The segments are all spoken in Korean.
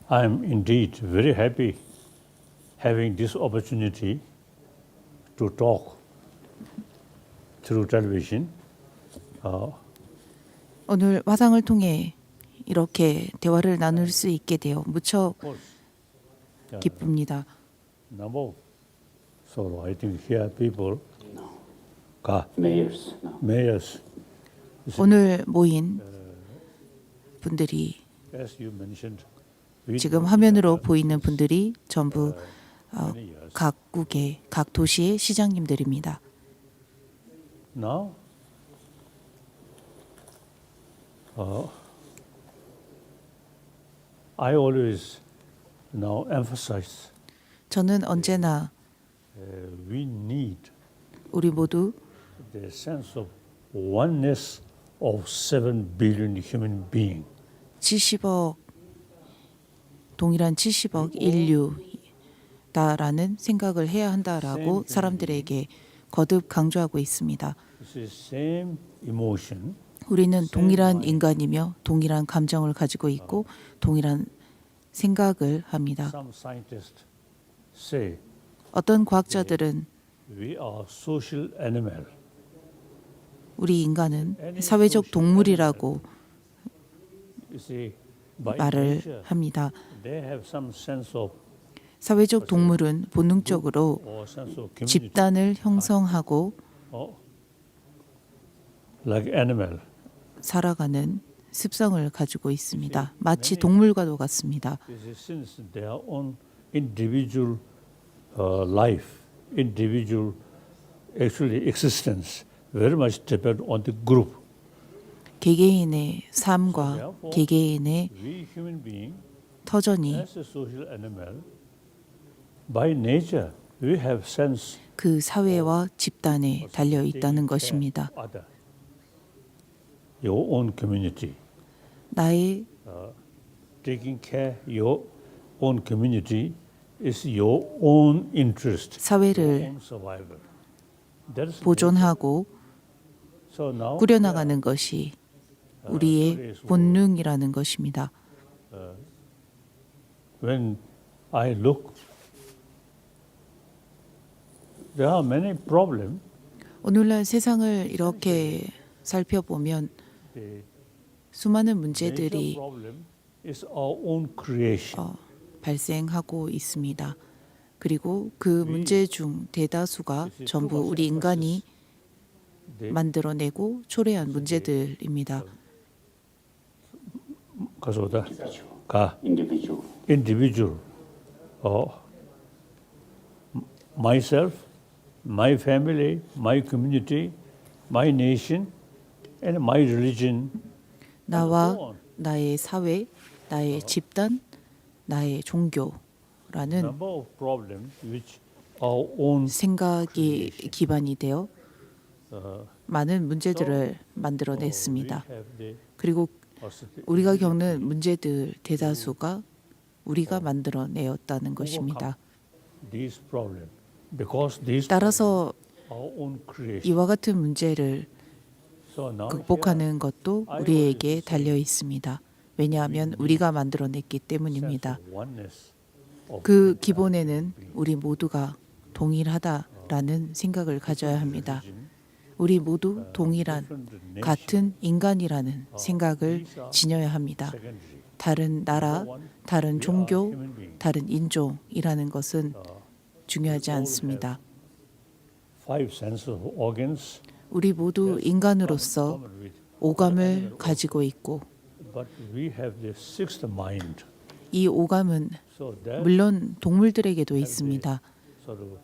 I'm indeed very happy having this opportunity to talk through television. 오늘 화상을 통해 이렇게 대화를 나눌 수 있게 되어 무척 기쁩니다. Number, so I think here people, Mayors. No. mayors, 오늘 모인 분들이 as you mentioned, we 지금 know 화면으로 that 보이는 분들이 전부 many years. 각국의 각 도시의 시장님들입니다. Now, I always now emphasize 저는 언제나 we need 우리 모두 the sense of oneness of 7 billion human beings. 70억 동일한 70억 인류다라는 생각을 해야 한다라고 사람들에게 거듭 강조하고 있습니다. It's the same emotion, 우리는 동일한 인간이며 동일한 감정을 가지고 있고 동일한 생각을 합니다. some scientists say 어떤 과학자들은 we are social animal. 우리 인간은 사회적 동물이라고 You see, by 말을 nature, 합니다. they have some sense of 사회적 동물은 본능적으로 or sense of community, 집단을 형성하고 or like animal. 살아가는 습성을 가지고 있습니다. 마치 동물과도 같습니다. This is since their own individual life, individual actually existence, very much depend on the group. 개개인의 삶과 개개인의 We human being, 터전이 as a social animal, by nature, we have sense 그 사회와 집단에 달려 있다는 것입니다. of other, your own community, 나의 taking care your own community is your own interest, your 사회를 own survival. That is 보존하고 so now 꾸려나가는 것이 우리의 본능이라는 것입니다. when I look, there are many problems. 오늘날 세상을 이렇게 살펴보면 The 수많은 major 문제들이 problem is our own creation. 발생하고 있습니다. 그리고 그 문제 중 대다수가 전부 우리 인간이 만들어내고 초래한 문제들입니다. 가서다 가 Individual. individual, myself, my family, my community, my nation, and my religion. 나와 나의 사회, 나의 집단, 나의 종교라는 Number of problems which our own 생각이 기반이 되어 많은 문제들을 만들어냈습니다. we have the 그리고 우리가 겪는 문제들 대다수가 우리가 만들어내었다는 것입니다. these problems because these 따라서 our own creation. 이와 같은 문제를 So now 극복하는 것도 우리에게 달려 있습니다. 왜냐하면 우리가 만들어냈기 때문입니다. here, oneness of 그 기본에는 우리 모두가 동일하다라는 생각을 가져야 합니다. 우리 모두 동일한 같은 인간이라는 생각을 지녀야 합니다. secondary. 다른 나라, 다른 종교, 다른 인종이라는 것은 중요하지 않습니다. Five sense of organs, 우리 모두 인간으로서 common with, 오감을 가지고 있고 but we have the sixth mind. 이 오감은 So that 물론 동물들에게도 있습니다. sort of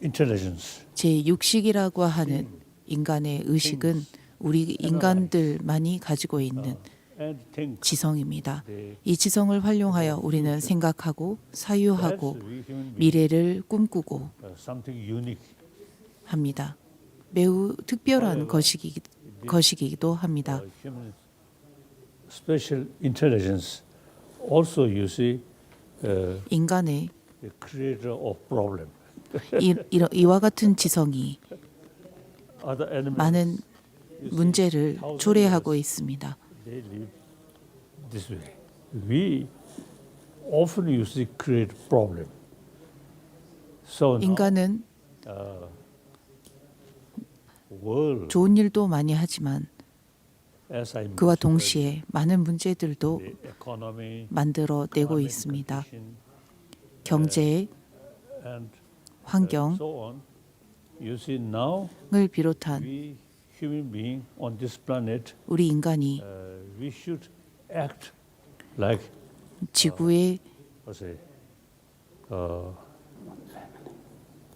intelligence. 제6식이라고 하는 인간의 의식은 우리 인간들만이 가지고 있는 And think 지성입니다. the 이 지성을 활용하여 우리는 생각하고 사유하고 we human beings 미래를 꿈꾸고 something unique. 합니다. 매우 특별한 것이기도 합니다. Human special intelligence also you see 인간의 the creator of problem. 이와 같은 지성이 Other animals 많은 문제를 초래하고 있습니다. they live this way. We often you see create problem. So now, 인간은 world, 좋은 일도 많이 하지만 as I 그와 mentioned 동시에 많은 문제들도 earlier, the economy, 만들어내고 climate 있습니다. condition, 경제, and 환경, so on. You see now 을 비롯한 we human being on this planet, 우리 인간이 we should act like 지구의 what's it?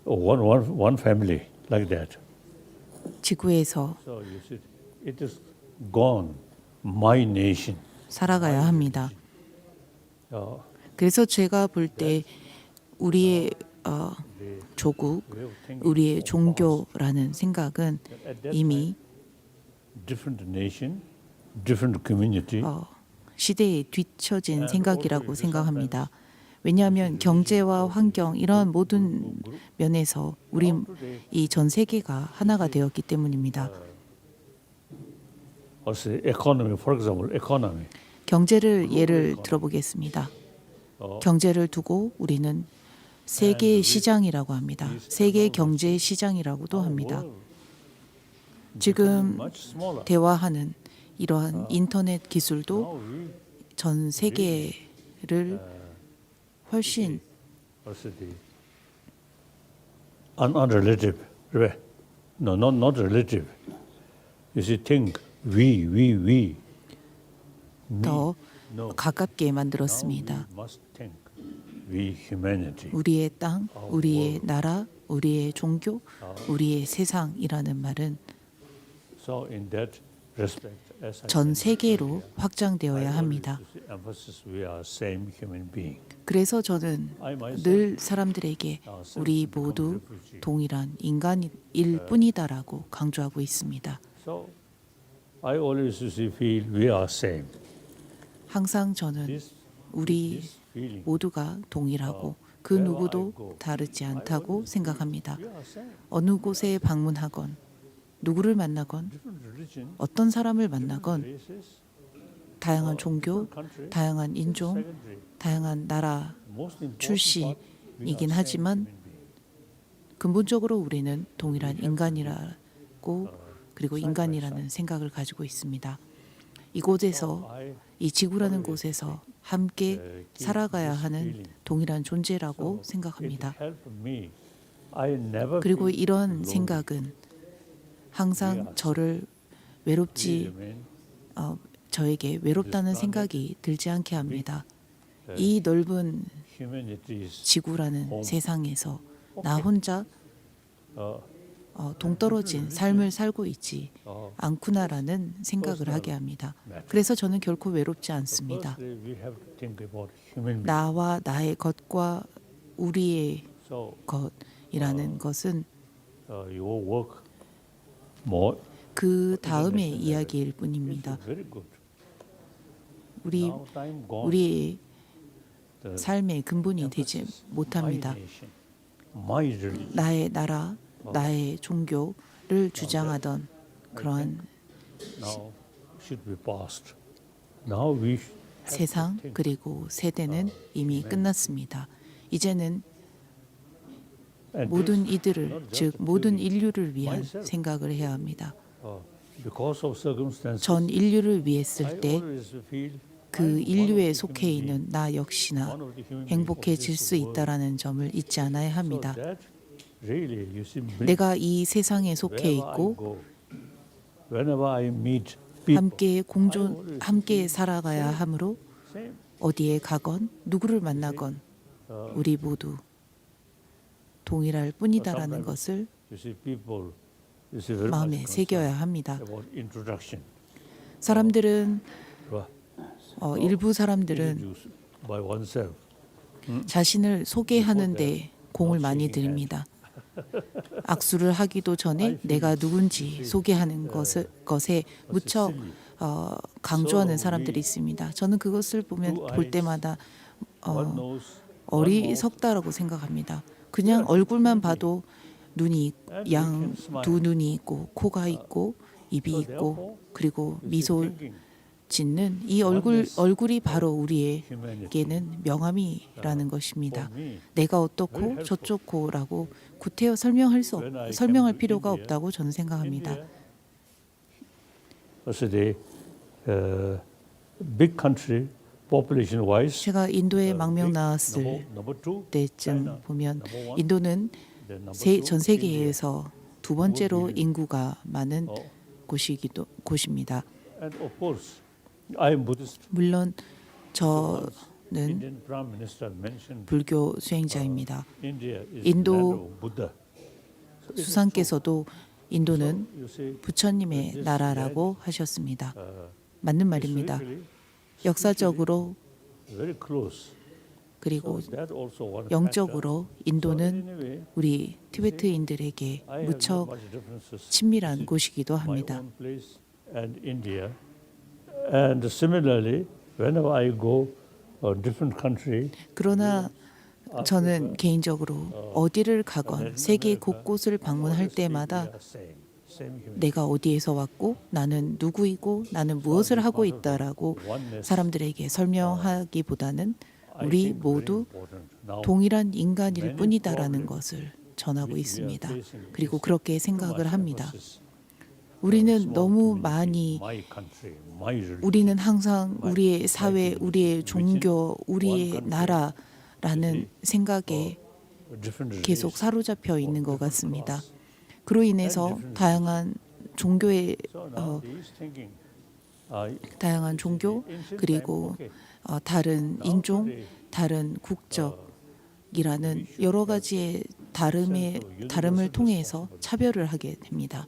One family like that. 지구에서 So you see, it is gone. My nation. 살아가야 합니다. 그래서 제가 볼 때 우리의 조국, We have think 우리의 종교라는 생각은 at that 이미 different nation, different community. 시대에 뒤처진 생각이라고 생각합니다. 왜냐하면 경제와 환경 이러한 모든 면에서 우리 이 전 세계가 하나가 되었기 때문입니다. Also economy, for example, economy. 경제를 예를 들어보겠습니다. 경제를 두고 우리는 세계 시장이라고 합니다. 세계 경제 시장이라고도 합니다. 지금 Much smaller. 대화하는 이러한 인터넷 기술도 Now we 전 세계를 훨씬 also the unrelative. No, not relative. You see, think we. 더 No. 가깝게 Now 만들었습니다. we must think we humanity. 우리의 땅, 우리의 나라, 우리의 종교, 우리의 세상이라는 말은 So in that respect, as I 전 mentioned 세계로 earlier, 확장되어야 I 합니다. always emphasis we are same human being. 그래서 저는 I myself 늘 사람들에게 우리 모두 동일한 인간일 뿐이다라고 강조하고 있습니다. So I always feel we are same. 항상 저는 This 우리 feeling 모두가 동일하고 그 누구도 다르지 않다고 생각합니다. we are same. 어느 곳에 방문하건 누구를 만나건 Different religion, 어떤 사람을 만나건 races, 다양한 종교, country, 다양한 인종, secondary. 다양한 나라 Most important 출신이긴 part, we are same 하지만 human being. 근본적으로 우리는 동일한 인간이라고 그리고 인간이라는 생각을 가지고 있습니다. 이곳에서 이 지구라는 곳에서 함께 살아가야 하는 동일한 존재라고 생각합니다. It helped me. I never 그리고 feel 이런 lonely. 생각은 항상 저를 We 외롭지 remain 저에게 외롭다는 생각이 들지 않게 합니다. 이 넓은 humanity is 지구라는 세상에서 나 혼자 uh, 동떨어진 삶을 살고 있지 않구나라는 생각을 하게 합니다. 그래서 저는 결코 외롭지 않습니다. firstly we have to think about human being. 나와 나의 것과 우리의 So 것이라는 것은 your work more 그 다음의 이야기일 뿐입니다. very good. 우리 Now time gone. 우리의 The 삶의 근본이 되지 못합니다. My nation, my religion. 나의 나라, 나의 종교를 주장하던 그러한 Now should be past. Now we have 세상 to think 그리고 세대는 이미 끝났습니다. 이제는 and 모든 this, 이들을 not just 즉 the 모든 feeling. 인류를 위한 myself. 생각을 해야 합니다. because of circumstances. 전 인류를 위해 I 쓸 때 always feel 그 I'm one of 인류에 the 속해 human 있는 나 being, 역시나 one of the human being of 행복해질 this 수 world. 있다라는 점을 잊지 않아야 So 합니다. that really, you see, 내가 이 세상에 속해 wherever I 있고 go, whenever I meet people, 함께 공존 함께 살아가야 하므로 same. 어디에 가건 누구를 만나건 우리 모두 동일할 뿐이다라는 것을 You see, people, you see, very 마음에 much 새겨야 합니다. about introduction. 사람들은 Well, 일부 사람들은 introduce by oneself. 자신을 소개하는데 공을 많이 들입니다. 악수를 하기도 전에 내가 누군지 소개하는 것에 무척 강조하는 사람들이 있습니다. 저는 그것을 볼 때마다 One knows, 어리석다라고 생각합니다. 그냥 얼굴만 봐도 눈이 양 두 눈이 있고 코가 있고 입이 있고 그리고 미소 thinking, 짓는 이 얼굴이 바로 humanity. 우리에게는 명함이라는 것입니다. For me, 내가 어떻고 저쩌고라고 구태여 설명할 필요가 없다고 저는 생각합니다. India was a big country population-wise. 제가 인도에 망명 나왔을 Number two, 때쯤 보면 number one, 인도는 then number 전 two, 세계에서 두 번째로 인구가 많은 Oh, 곳입니다. and of course, I am Buddhist. 물론 저는 Indian Prime Minister mentioned 불교 수행자입니다. India is 인도 the land of Buddha. So it is 수상께서도 인도는 true. You see, 부처님의 나라라고 하셨습니다. 맞는 말입니다. historically, 역사적으로 very close. 그리고 So that also one 영적으로 factor. 인도는 So anyway, 우리 티베트인들에게 I have 무척 not much differences. 친밀한 곳이기도 My 합니다. own place and India, and similarly, whenever I go a different country, 그러나 저는 개인적으로 어디를 가건 세계 곳곳을 방문할 때마다 same human. 내가 어디에서 왔고 나는 누구이고 나는 무엇을 하고 있다라고 사람들에게 설명하기보다는 I 우리 think very 모두 important. Now, 동일한 인간일 뿐이다라는 것을 전하고 which we are 있습니다. facing 그리고 is 그렇게 too 생각을 much 합니다. emphasis. 우리는 Small 너무 community, 많이 my country, my religion. 우리는 항상 우리의 사회, 우리의 종교, 우리의 나라라는 생각에 different 계속 religions. 사로잡혀 있는 것 같습니다. 그로 인해서 다양한 종교의 So now he is thinking, 다양한 종교 ancient 그리고 time, okay, 다른 now 인종, today, 다른 국적이라는 여러 가지의 다름을 통해서 차별을 하게 됩니다.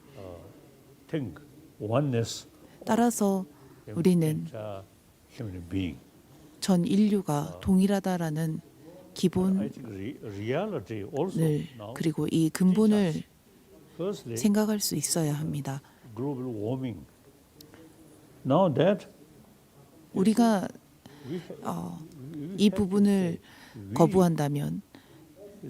think oneness 따라서 우리는 entire human being. 전 인류가 동일하다라는 I 기본을 think reality also now. 그리고 이 근본을 Firstly, 생각할 수 있어야 합니다. global warming. Now that 우리가 we 이 부분을 거부한다면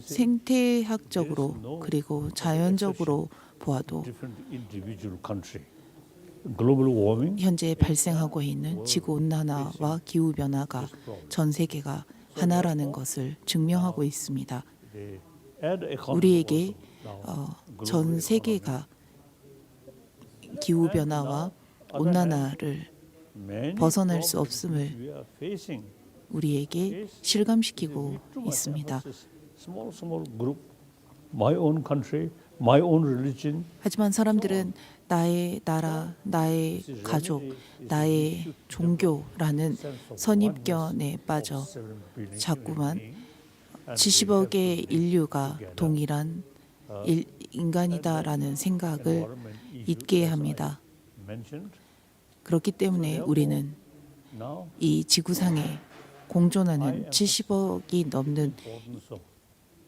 생태학적으로 그리고 자연적으로 보아도 different individual country, global warming 현재 발생하고 있는 지구 온난화와 기후 변화가 전 세계가 하나라는 것을 증명하고 있습니다. they add economy 우리에게 also now. 전 세계가 기후 변화와 온난화를 Many 벗어날 수 problems 없음을 we are facing 우리에게 is 실감시키고 with too much 있습니다. emphasis. Small group, my own country, my own religion. 하지만 사람들은 나의 나라, 나의 가족, 나의 종교라는 선입견에 빠져 자꾸만 70억의 인류가 동일한 인간이다라는 생각을 잊게 합니다. 그렇기 때문에 우리는 이 지구상에 공존하는 70억이 넘는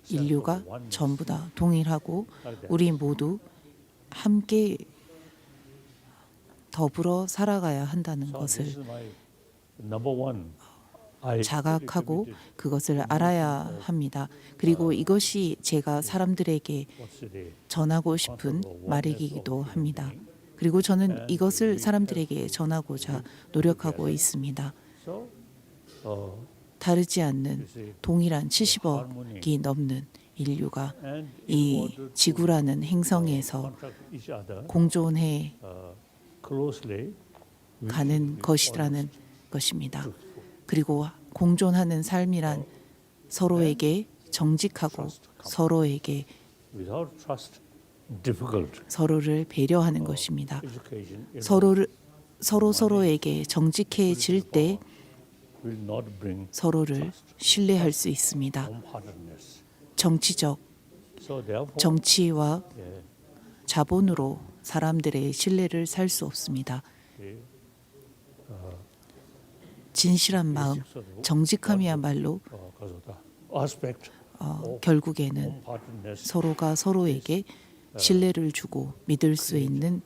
인류가 전부 다 동일하고 우리 모두 함께 더불어 살아가야 한다는 것을 자각하고 그것을 알아야 합니다. 그리고 이것이 제가 사람들에게 전하고 싶은 말이기도 합니다. 그리고 저는 이것을 사람들에게 전하고자 노력하고 있습니다. 다르지 않는 동일한 70억이 넘는 인류가 이 지구라는 행성에서 공존해 가는 것이라는 것입니다. 그리고 공존하는 삶이란 서로에게 정직하고 서로에게 서로를 배려하는 것입니다. 서로에게 정직해질 때 서로를 신뢰할 수 있습니다. 정치와 자본으로 사람들의 신뢰를 살 수 없습니다. 진실한 마음, 정직함이야말로 결국에는 서로가 서로에게 신뢰를 주고 믿을 수 있는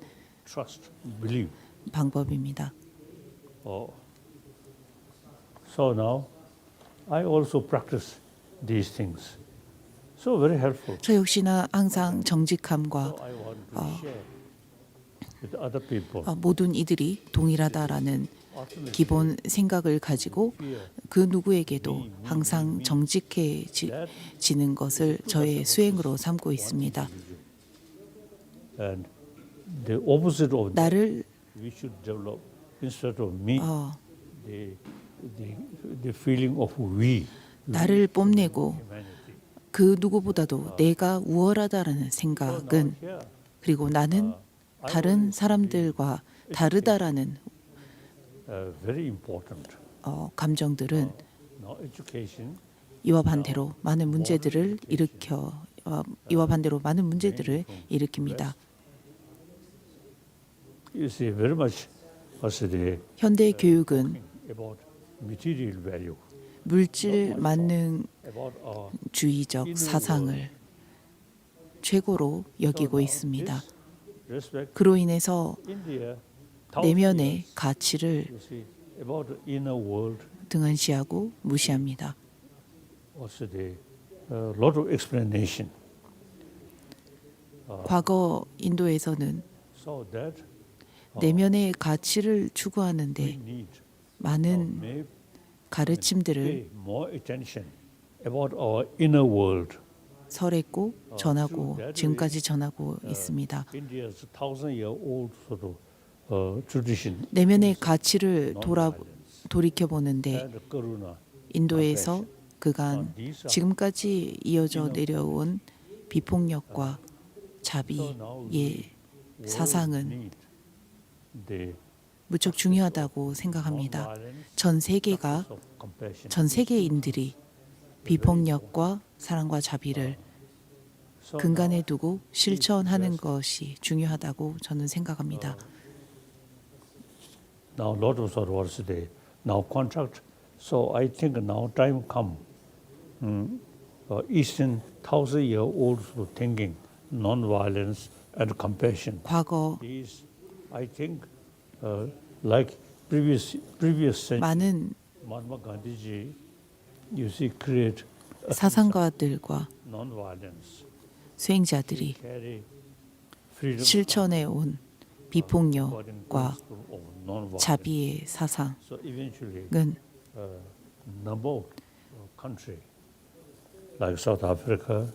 방법입니다. So now I also practice these things. So very helpful. 저 역시나 항상 정직함과 So I want to share with other people. 모든 이들이 동일하다라는 기본 생각을 가지고 그 누구에게도 항상 정직해지는 것을 저의 수행으로 삼고 있습니다. And the opposite of that, 나를 we should develop instead of me, 어, the feeling of we, 나를 뽐내고 humanity. 그 누구보다도 내가 우월하다라는 생각은 그리고 나는 다른 사람들과 다르다라는 Very important. 감정들은 Now education 이와 반대로 많은 문제들을 이와 반대로 많은 문제들을 일으킵니다. is very much also the 현대 교육은 about material value, 물질 만능주의적 about our 사상을 최고로 여기고 있습니다. respect. 그로 인해서 India, 내면의 가치를 you see, about the inner world, 등한시하고 무시합니다. also the lot of explanation, 과거 인도에서는 so that 내면의 가치를 we 추구하는데 need 많은 may 가르침들을 pay more attention about our inner world. 설했고 전하고 지금까지 전하고 있습니다. India's 1,000-year-old sort of tradition 내면의 가치를 돌이켜 보는데 and karuna. 인도에서 그간 지금까지 이어져 내려온 비폭력과 자비의 사상은 Need the 무척 중요하다고 생각합니다. non-violence, 전 세계가 of compassion. 전 세계인들이 비폭력과 사랑과 자비를 So 근간에 두고 실천하는 것이 중요하다고 저는 생각합니다. now lot of sort of what's the now contract. So I think now time come. Eastern 1,000-year-old sort of thinking, non-violence and compassion. 과거 These, I think, like previous century, 많은 Mahatma Gandhi ji, you see, create 사상가들과 non-violence, 수행자들이 carry freedom 실천해 온 according 비폭력과 principle of non-violence. 자비의 사상은 So eventually, number of country like South Africa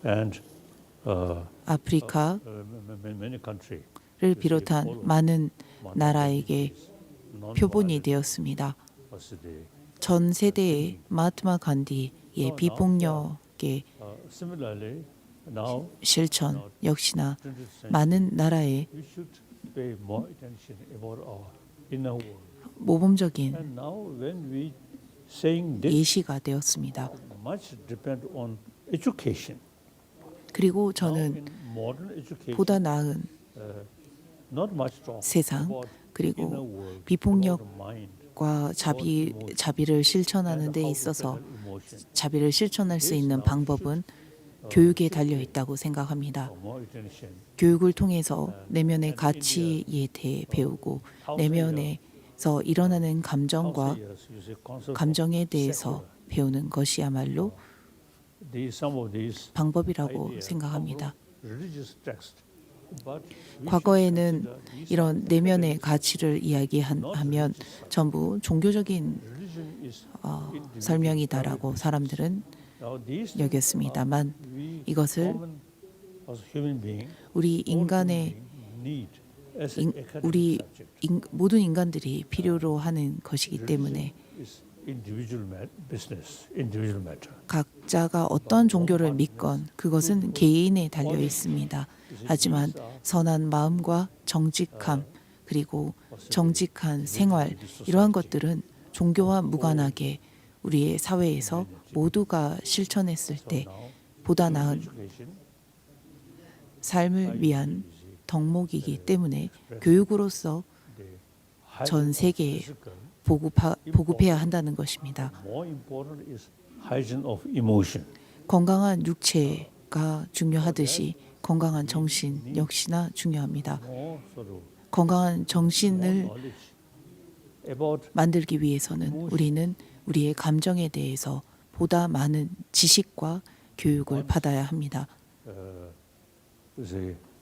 and 아프리카를 many country 비롯한 많은 나라에게 표본이 되었습니다. 전 세대의 마하트마 간디의 비폭력의 Similarly, now 실천 역시나 20th century, 많은 나라의 we should pay more attention about our inner world. 모범적인 And now when we saying this, 예시가 되었습니다. much depend on education. 그리고 Now 저는 in modern education, 보다 나은 not much talk 세상 about inner 그리고 world, 비폭력 about mind, 과 자비를 실천하는 데 있어서 emotion. 자비를 실천할 수 있는 방법은 교육에 달려 있다고 생각합니다. More attention. 교육을 통해서 내면의 가치에 대해 배우고 내면에서 일어나는 감정과 Years, you see, concept of 감정에 대해서 배우는 것이야말로 some of these 방법이라고 ideas 생각합니다. come from religious text. But we 과거에는 should consider these 이런 내면의 가치를 이야기하면 전부 종교적인 religion is 설명이다라고 사람들은 now these 여겼습니다만 we 이것을 common as human being 우리 인간의 need as 인- an academic 우리 subject. 모든 인간들이 필요로 하는 것이기 때문에 Is individual business, individual matter. 각자가 어떤 종교를 믿건 그것은 개인에 달려 있습니다. 하지만 선한 마음과 정직함 그리고 정직한 생활 이러한 것들은 종교와 무관하게 우리의 사회에서 모두가 실천했을 때 보다 나은 Education 삶을 위한 덕목이기 때문에 교육으로서 the 전 hygiene 세계에 of physical, 보급해야 한다는 것입니다. more important is hygiene of emotion. 건강한 육체가 중요하듯이 건강한 정신 역시나 중요합니다. More sort of 건강한 more 정신을 knowledge about 만들기 위해서는 우리는 우리의 감정에 대해서 보다 많은 지식과 교육을 받아야 합니다.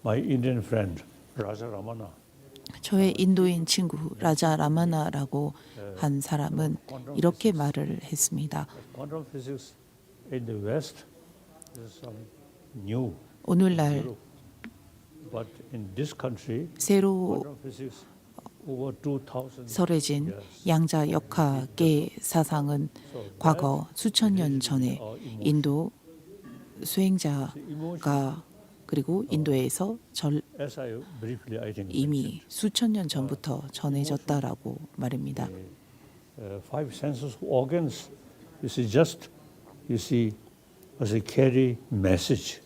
my Indian friend Raja Ramana. 저의 인도인 친구 라자 라마나라고 한 사람은 이렇게 말을 했습니다. Quantum physics in the West is some new, 오늘날 but in this country, 새로 quantum physics over 2,000 설해진 years. 양자 역학의 사상은 과거 수천 년 전에 인도 수행자가 그리고 인도에서 As I briefly, I think, 이미 수천 년 전부터 전해졌다라고 말입니다. five senses organs, you see, just as they carry message.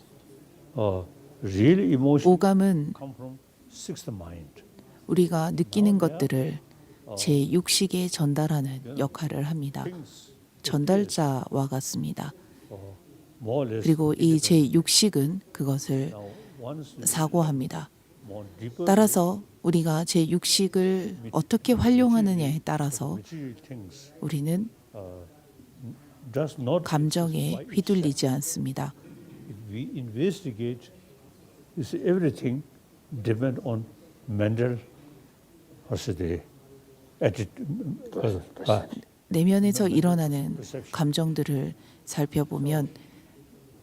Real emotion 오감은 come from sixth mind. 우리가 느끼는 것들을 제6식에 전달하는 역할을 합니다. Things, 전달자와 같습니다. more or less. 그리고 이 제6식은 그것을 Now, once you 사고합니다. more deeper, 따라서 우리가 제6식을 어떻게 활용하느냐에 따라서 material things 우리는 does not 감정에 by 휘둘리지 않습니다. If we investigate, you see, everything depend on mental, or say the attitude, 내면에서 일어나는 감정들을 살펴보면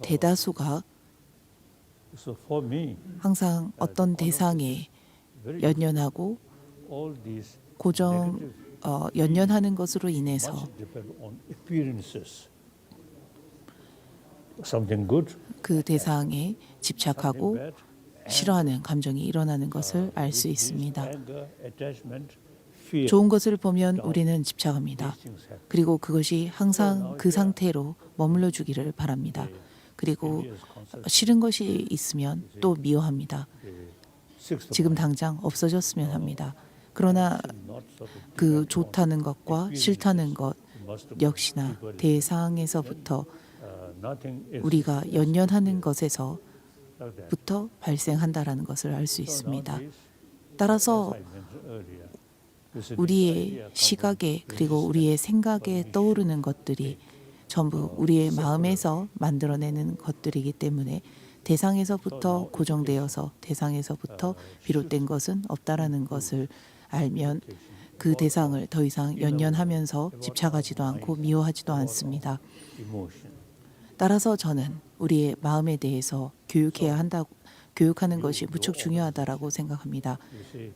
대다수가 So for me, 항상 어떤 대상에 very 연연하고 all these 고정 연연하는 것으로 인해서 much depend on appearances. Something good, 그 대상에 집착하고 something bad, 싫어하는 감정이 일어나는 것을 알 수 있습니다. anger, attachment, fear. 좋은 것을 보면 우리는 집착합니다. These things happen. 그리고 그것이 항상 그 상태로 머물러 주기를 바랍니다. 그리고 Fear is concept. 싫은 것이 있으면 또 미워합니다. Sixth 지금 mind, 당장 없어졌으면 합니다. 그러나 not sort of 그 좋다는 것과 싫다는 것 must 역시나 대상에서부터 nothing is 우리가 연연하는 것에서부터 like that. 발생한다라는 것을 알 수 So 있습니다. nowadays, 따라서 as I mentioned earlier, this is 우리의 idea come 시각에 from 그리고 우리의 생각에 떠오르는 것들이 전부 우리의 마음에서 만들어내는 것들이기 때문에 대상에서부터 고정되어서 대상에서부터 비롯된 것은 없다라는 것을 알면 그 대상을 더 이상 연연하면서 집착하지도 않고 미워하지도 않습니다. emotion. 따라서 저는 우리의 마음에 대해서 교육하는 것이 무척 중요하다라고 생각합니다. You see,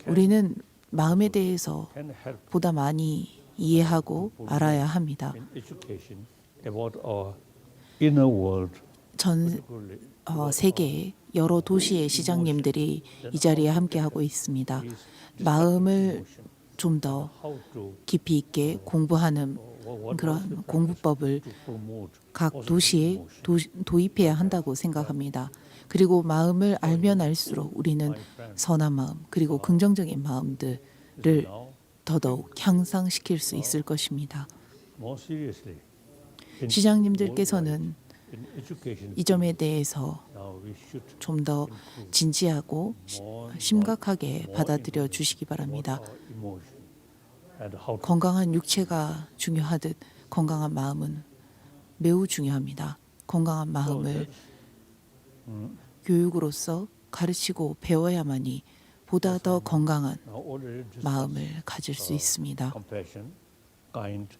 우리는 마음에 대해서 can help 보다 많이 이해하고 알아야 합니다. in education about our inner world. 전 particularly 세계의 여러 도시의 시장님들이 이 자리에 함께하고 있습니다. is 마음을 emotion. 좀 더 How to 깊이 있게 공부하는 그런 공부법을 to promote 각 positive 도시에 emotion. 도입해야 한다고 생각합니다. 그리고 마음을 알면 알수록 우리는 My friend, 선한 마음 그리고 긍정적인 마음들을 now 더더욱 향상시킬 수 있을 것입니다. more seriously. in 시장님들께서는 in education, 이 점에 대해서 now we should 좀 더 진지하고 more 심각하게 받아들여 주시기 바랍니다. our emotion and how to 건강한 육체가 중요하듯 건강한 마음은 매우 중요합니다. 건강한 마음을 교육으로서 가르치고 배워야만이 보다 더 건강한 now already discuss 마음을 가질 수 있습니다. compassion, kind,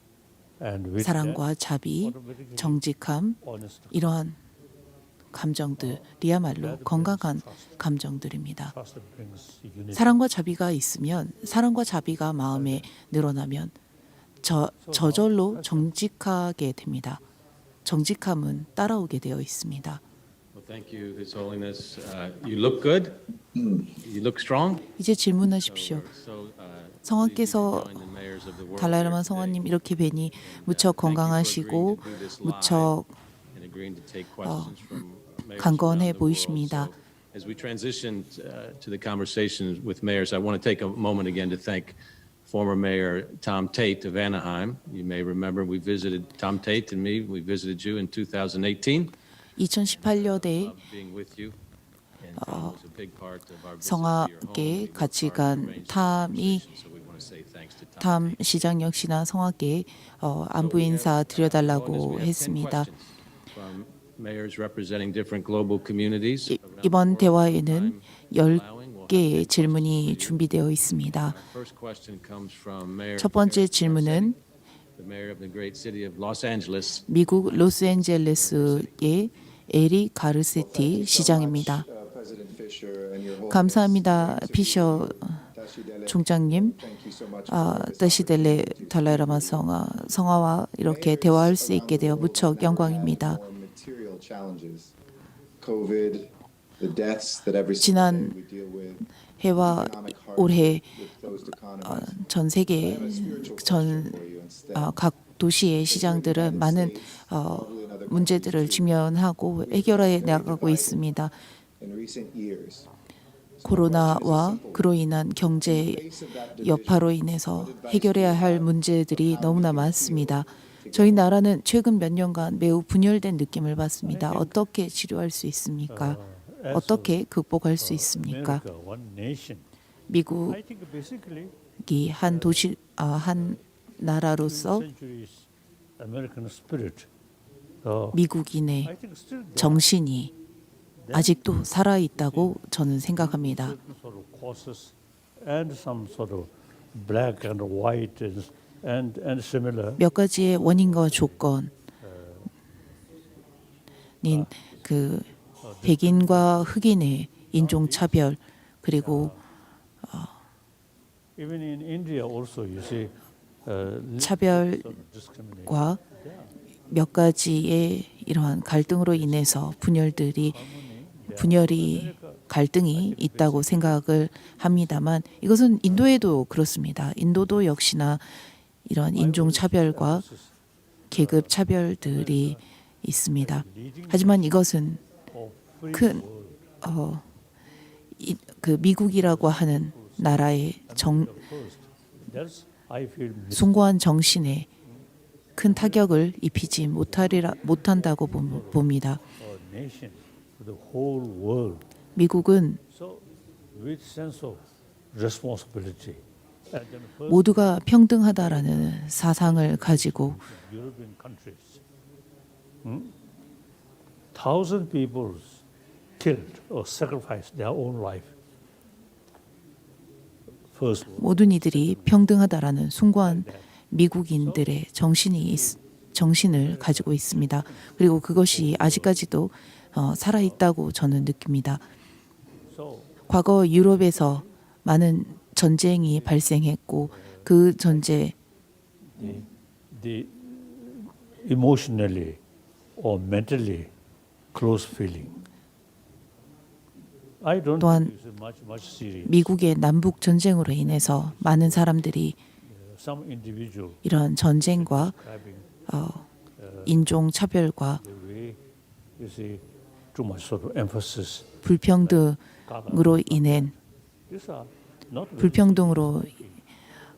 and with 사랑과 자비, automatically 정직함 honesty. 이러한 감정들이야말로 건강한 감정들입니다. Trust brings unity. 사랑과 자비가 있으면 사랑과 자비가 마음에 늘어나면 저절로 정직하게 됩니다. 정직함은 따라오게 되어 있습니다. Well, thank you, His Holiness. You look good. You look strong. 이제 질문하십시오. So, 성화께서 join the mayors of the world 달라이라마 here 성화님 이렇게 뵈니 무척 건강하시고 무척 and agreeing to take questions from mayors 강건해 around the world. 보이십니다. So, as we transition to the conversation with mayors, I want to take a moment again to thank former Mayor Tom Tate of Anaheim. You may remember we visited Tom Tate and me. We visited you in 2018. 2018년에 Being with you. And Tom was a big part of our visit to your home. 성화께 같이 간 탐이 So we want to say thanks to 탐 Tom. 시장 역시나 성화께 안부 인사 드려달라고 했습니다. Mayors representing different global communities. 이번 대화에는 10 개의 질문이 준비되어 있습니다. First question comes from Mayor 첫 번째 질문은 the mayor of the great city of Los Angeles. 미국 로스앤젤레스의 에리 가르세티 시장입니다. 감사합니다, 피셔 총장님. 다시델레 달라이라마 성화와 이렇게 대화할 수 있게 되어 무척 영광입니다. 지난 해와 올해 전 세계 각 도시의 시장들은 많은 문제들을 직면하고 해결해 나가고 있습니다. 코로나와 그로 인한 경제 여파로 인해서 해결해야 할 문제들이 너무나 많습니다. 저희 나라는 최근 몇 년간 매우 분열된 느낌을 받습니다. 어떻게 치료할 수 있습니까? 어떻게 극복할 수 있습니까? 미국이 한 도시, 한 나라로서 미국인의 정신이 아직도 살아 있다고 저는 생각합니다. 몇 가지의 원인과 조건인 그 백인과 흑인의 인종 차별 그리고 차별과 몇 가지의 이러한 갈등으로 인해서 갈등이 있다고 생각을 합니다만 이것은 인도에도 그렇습니다. 인도도 역시나 이런 인종 차별과 계급 차별들이 있습니다. 하지만 이것은 그 미국이라고 하는 나라의 숭고한 정신에 큰 타격을 입히지 못한다고 봅니다. 미국은 모두가 평등하다라는 사상을 가지고 Thousand people killed or sacrificed their own life. First, 모든 이들이 평등하다라는 숭고한 미국인들의 정신을 가지고 있습니다. 그리고 그것이 아직까지도 살아 있다고 저는 느낍니다. 과거 유럽에서 많은 전쟁이 발생했고 그 전쟁 the emotionally or mentally close feeling. I don't 또한 think it's much serious. 미국의 남북 전쟁으로 인해서 많은 사람들이 Some individual 이런 전쟁과 having 인종 차별과 the way you see too much sort of emphasis. 불평등으로 인한 These are not very 불평등으로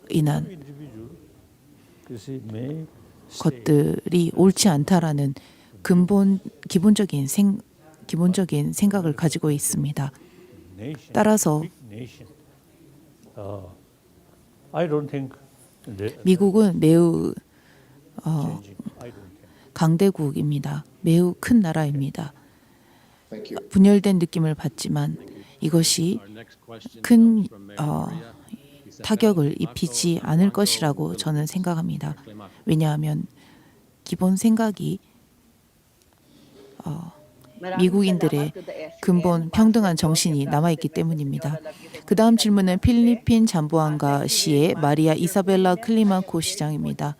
인한 individual. You see, may 것들이 옳지 않다라는 기본적인 생각을 가지고 있습니다. nation, 따라서 big nation. I don't think 미국은 매우 changing. I don't think. 강대국입니다. 매우 큰 나라입니다. 분열된 느낌을 받지만 이것이 Our next question 큰 comes from Mayor Maria 타격을 입히지 않을 것이라고 저는 생각합니다. 왜냐하면 기본 생각이 미국인들의 근본 평등한 정신이 남아있기 때문입니다. 그 다음 질문은 필리핀 잠보안가 시의 마리아 이사벨라 클리마코 시장입니다.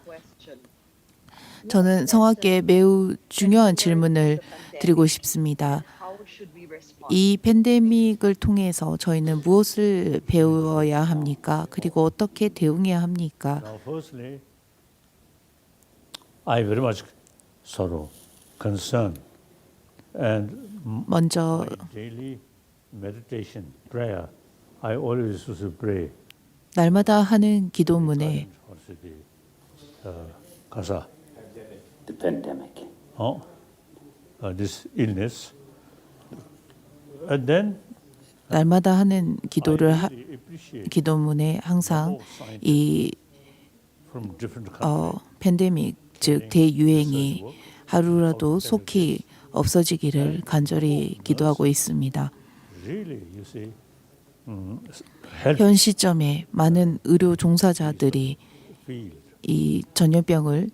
저는 성악계에 매우 중요한 질문을 드리고 싶습니다. 이 팬데믹을 통해서 저희는 무엇을 배워야 합니까? 그리고 어떻게 대응해야 합니까? Now, firstly, I very much sorrow, concern, and 먼저 my daily meditation, prayer. I always used to pray. 날마다 하는 기도문에 Kasa, The pandemic. this illness, and then 날마다 하는 기도를 I really appreciate 기도문에 항상 이 from different countries. 팬데믹 즉 대유행이 하루라도 속히 없어지기를 간절히 기도하고 있습니다. Really, you see, help 현 시점에 많은 의료 종사자들이 field. 이 전염병을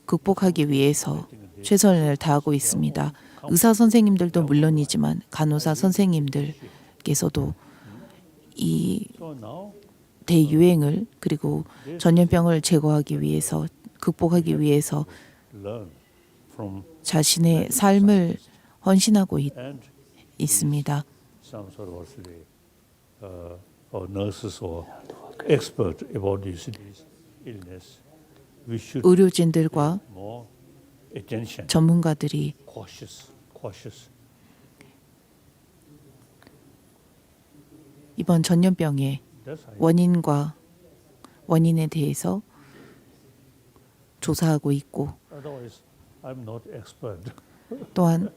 극복하기 위해서 최선을 다하고 있습니다. 의사 선생님들도 물론이지만 간호사 선생님들께서도 이 So now 대유행을 그리고 전염병을 제거하기 위해서 극복하기 위해서 learn from 자신의 삶을 헌신하고 and 있습니다. some sort of also the, or nurses or expert about this illness. We should 의료진들과 more attention, 전문가들이 cautious. 이번 전염병의 That's how 원인에 대해서 조사하고 있고 otherwise I'm not expert. 또한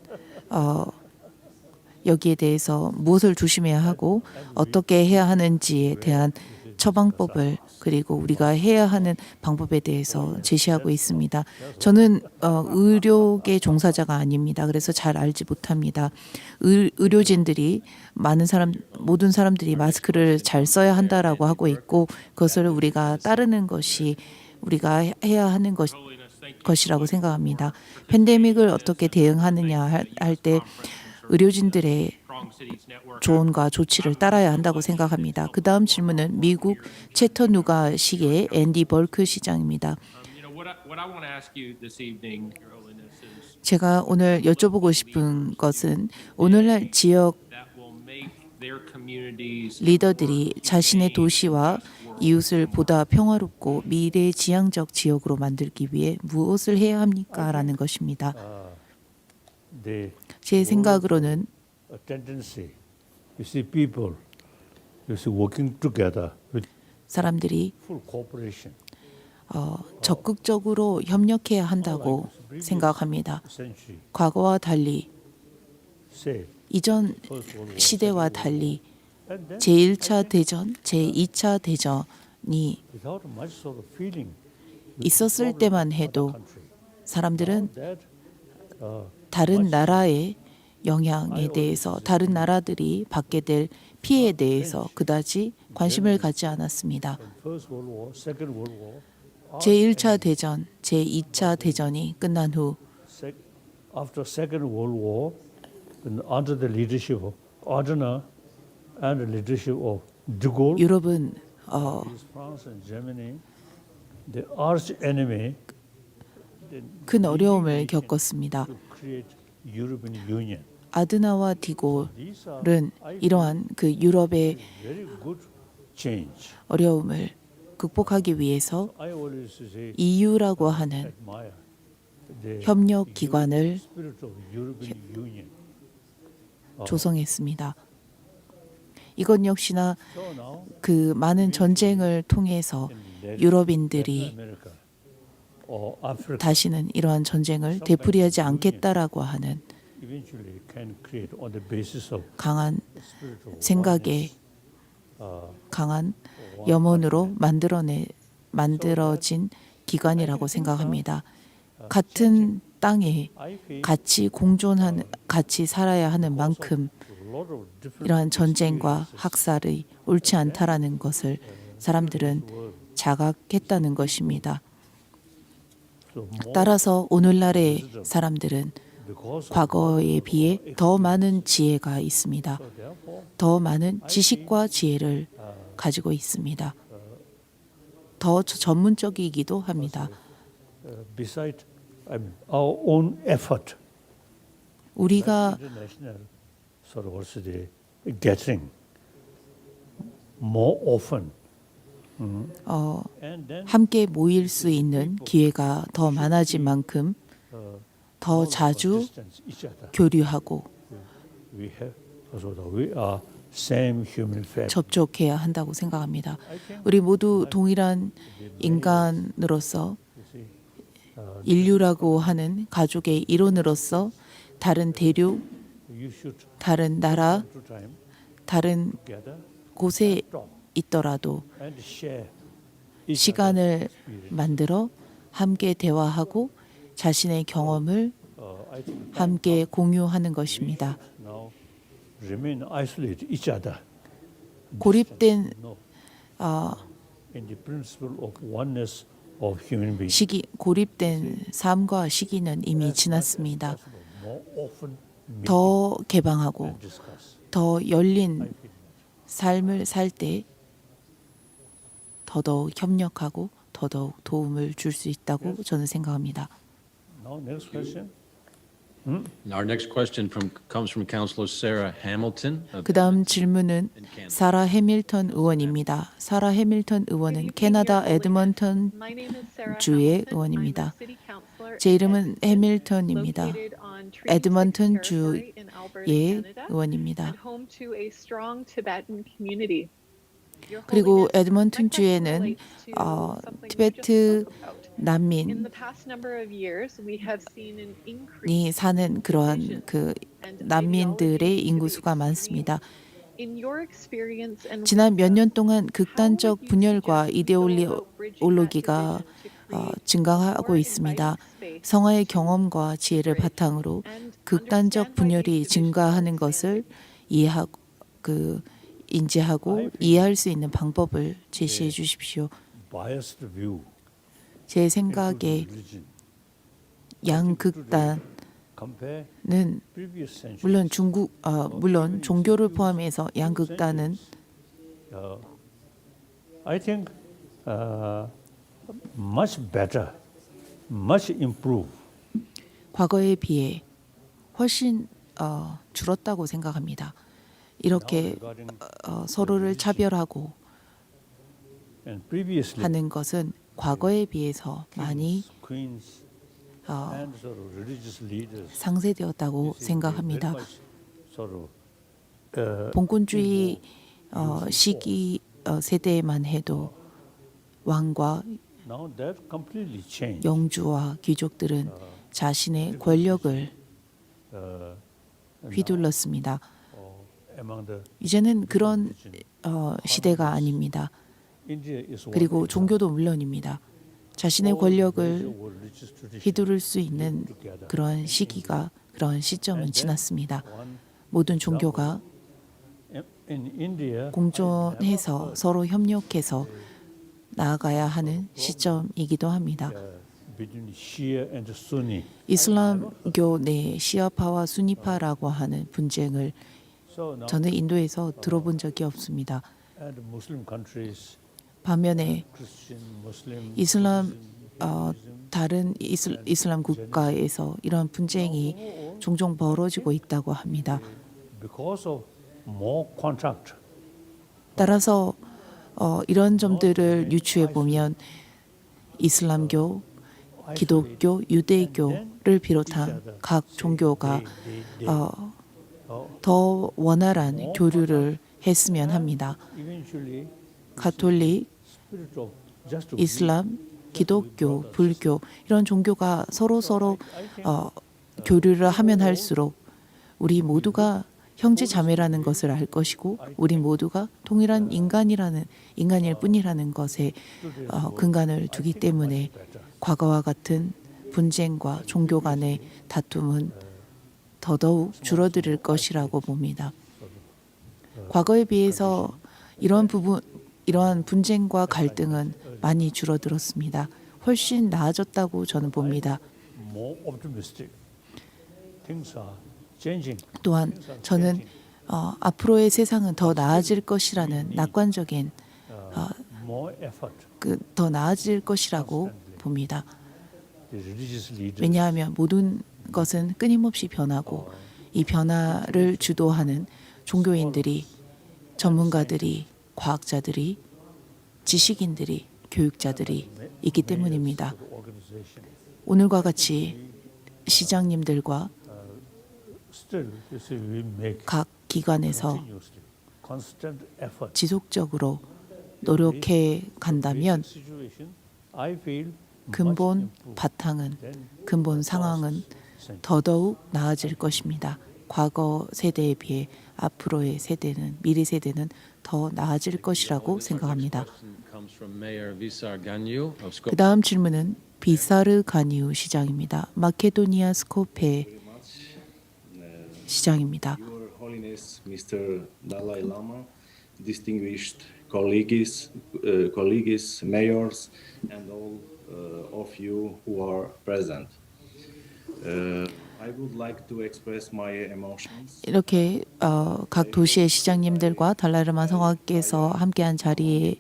여기에 대해서 무엇을 조심해야 하고 어떻게 해야 하는지에 대한 처방법을 그리고 우리가 해야 하는 방법에 대해서 제시하고 있습니다. 저는 의료계 종사자가 아닙니다. 그래서 잘 알지 못합니다. 의료진들이 모든 사람들이 마스크를 잘 써야 한다라고 하고 있고 그것을 우리가 따르는 것이 우리가 해야 하는 것이라고 생각합니다. 팬데믹을 어떻게 대응하느냐 할 때 의료진들의 조언과 조치를 따라야 한다고 생각합니다. 그 다음 질문은 미국 채터누가 시의 앤디 벌크 시장입니다. 제가 오늘 여쭤보고 싶은 것은 오늘날 지역 리더들이 자신의 도시와 이웃을 보다 평화롭고 미래지향적 지역으로 만들기 위해 무엇을 해야 합니까? 라는 것입니다. The 제 생각으로는 tendency, you see people, you see working together with 사람들이 full cooperation. 적극적으로 협력해야 한다고 생각합니다. Century, 과거와 달리 say, 이전 First World War, 시대와 달리 and then 제1차 대전, 제2차 대전이 without much sort of feeling, 있었을 때만 해도 country. 사람들은 That 다른 나라의 영향에 대해서 다른 나라들이 받게 될 피해에 대해서 그다지 관심을 갖지 않았습니다. First World War, Second World War, 제1차 대전, 제2차 대전이 끝난 후 after Second World War, and under the leadership of Adenauer and the leadership of de Gaulle, 유럽은 France and Germany, the arch enemy, 큰 어려움을 겪었습니다. to create European Union. 아드나와 These are 디골은 이러한 그 유럽의 very good change. 어려움을 극복하기 위해서 I always say EU라고 하는 admire the 협력 기관을 spirit of European Union. 조성했습니다. 이것 역시나 So now 그 많은 전쟁을 통해서 유럽인들이 America or Africa 다시는 이러한 전쟁을 되풀이하지 않겠다라고 하는 eventually can create on the basis of 강한 spirit of 생각에 강한 염원으로 만들어진 기관이라고 생각합니다. 같은 땅에 I feel 같이 살아야 하는 만큼 a lot of different 이러한 전쟁과 학살이 옳지 않다라는 것을 사람들은 자각했다는 것입니다. so more 따라서 오늘날의 사람들은 because of 과거에 비해 더 많은 지혜가 있습니다. therefore 더 많은 지식과 지혜를 가지고 있습니다. 더 전문적이기도 합니다. beside our own effort, 우리가 international sort of also the gathering more often, and then 함께 모일 수 있는 기회가 더 많아진 만큼 더 자주 distance each other. 교류하고 We have also we are same human family. 접촉해야 한다고 생각합니다. 우리 모두 동일한 인간으로서 You see, 인류라고 하는 가족의 일원으로서 다른 대륙, you should 다른 나라, time to time 다른 gather 곳에 talk 있더라도 and share each 시간을 other's experience. 만들어 함께 대화하고 자신의 경험을 I think 함께 공유하는 것입니다. now remain isolated each other. 고립된 No. 어, In the principle of oneness of human beings. 시기, 고립된 삶과 시기는 이미 지났습니다. More often meet 더 개방하고 and discuss. 더 I 열린 feel. 삶을 살 때 더더욱 협력하고 더더욱 도움을 줄 수 있다고 저는 생각합니다. Now next question. Our next question comes from Councilor Sarah Hamilton. of 그 다음 질문은 in Canada. 사라 해밀턴 의원입니다. 사라 해밀턴 의원은 캐나다 에드먼턴 주의 의원입니다. 제 이름은 해밀턴입니다. 에드먼턴 주의 의원입니다. 그리고 에드먼턴 주에는 티베트 난민이 사는 그러한 그 난민들의 인구수가 많습니다. 지난 몇 년 동안 극단적 분열과 이데올로기가 증가하고 있습니다. 성화의 경험과 지혜를 바탕으로 극단적 분열이 증가하는 것을 인지하고 이해할 수 있는 방법을 제시해 주십시오. Biased view 제 into 생각에 religion. 양극단은 Compare previous centuries. 물론 종교를 포함해서 양극단은 I think much better, much improved. 과거에 비해 훨씬 줄었다고 생각합니다. 이렇게 서로를 차별하고 And previously, 하는 것은 과거에 비해서 많이 queens and sort of religious leaders 상쇄되었다고 very 생각합니다. much sort of 봉건주의 시기 세대에만 해도 왕과 now that completely changed. 영주와 귀족들은 자신의 권력을 휘둘렀습니다. Among the 이제는 그런 시대가 아닙니다. India is one 그리고 종교도 물론입니다. 자신의 권력을 religious tradition. 휘두를 수 있는 그런 시기가 그런 시점은 지났습니다. 모든 종교가 In India, 공존해서 서로 협력해서 나아가야 하는 시점이기도 합니다. between Shia and Sunni. 이슬람교 내 시아파와 수니파라고 하는 분쟁을 So now 저는 인도에서 들어본 적이 없습니다. and Muslim countries, 반면에 Christian, Muslim, 이슬람 다른 이슬람 국가에서 이런 분쟁이 종종 벌어지고 있다고 합니다. because of more contact, 따라서 이런 점들을 유추해 보면 이슬람교, 기독교, 유대교를 비롯한 각 종교가 더 원활한 교류를 했으면 합니다. eventually 가톨릭, spirit of just 이슬람, 기독교, 불교 이런 종교가 서로 교류를 하면 할수록 우리 모두가 형제 자매라는 것을 알 것이고 우리 모두가 동일한 인간일 뿐이라는 것에 근간을 두기 때문에 과거와 같은 분쟁과 종교 간의 다툼은 더더욱 줄어들 것이라고 봅니다. 과거에 비해서 이러한 분쟁과 갈등은 많이 줄어들었습니다. 훨씬 나아졌다고 저는 봅니다. more optimistic. Things are changing. 또한 저는 앞으로의 세상은 더 나아질 것이라는 낙관적인 More effort. 더 나아질 것이라고 봅니다. The religious leaders 왜냐하면 모든 것은 끊임없이 변하고 이 변화를 주도하는 종교인들이, 전문가들이, 과학자들이, 지식인들이, 교육자들이 있기 때문입니다. organization 오늘과 같이 시장님들과 still you see, we make 각 기관에서 continuously constant effort. 지속적으로 노력해 간다면 Situation, I feel much 근본 improved 바탕은 than 근본 상황은 더더욱 나아질 것입니다. 과거 세대에 비해 앞으로의 세대는 미래 세대는 더 나아질 것이라고 생각합니다. Comes from Mayor Visar Ganyu of 그 Skopje. 다음 질문은 비사르 가니우 시장입니다. 마케도니아 스코페 시장입니다. Your Holiness, Mr. Dalai Lama, distinguished colleagues, mayors, and all of you who are present. I would like to express my emotions. 이렇게 각 도시의 시장님들과 달라르마 성악께서 함께한 자리에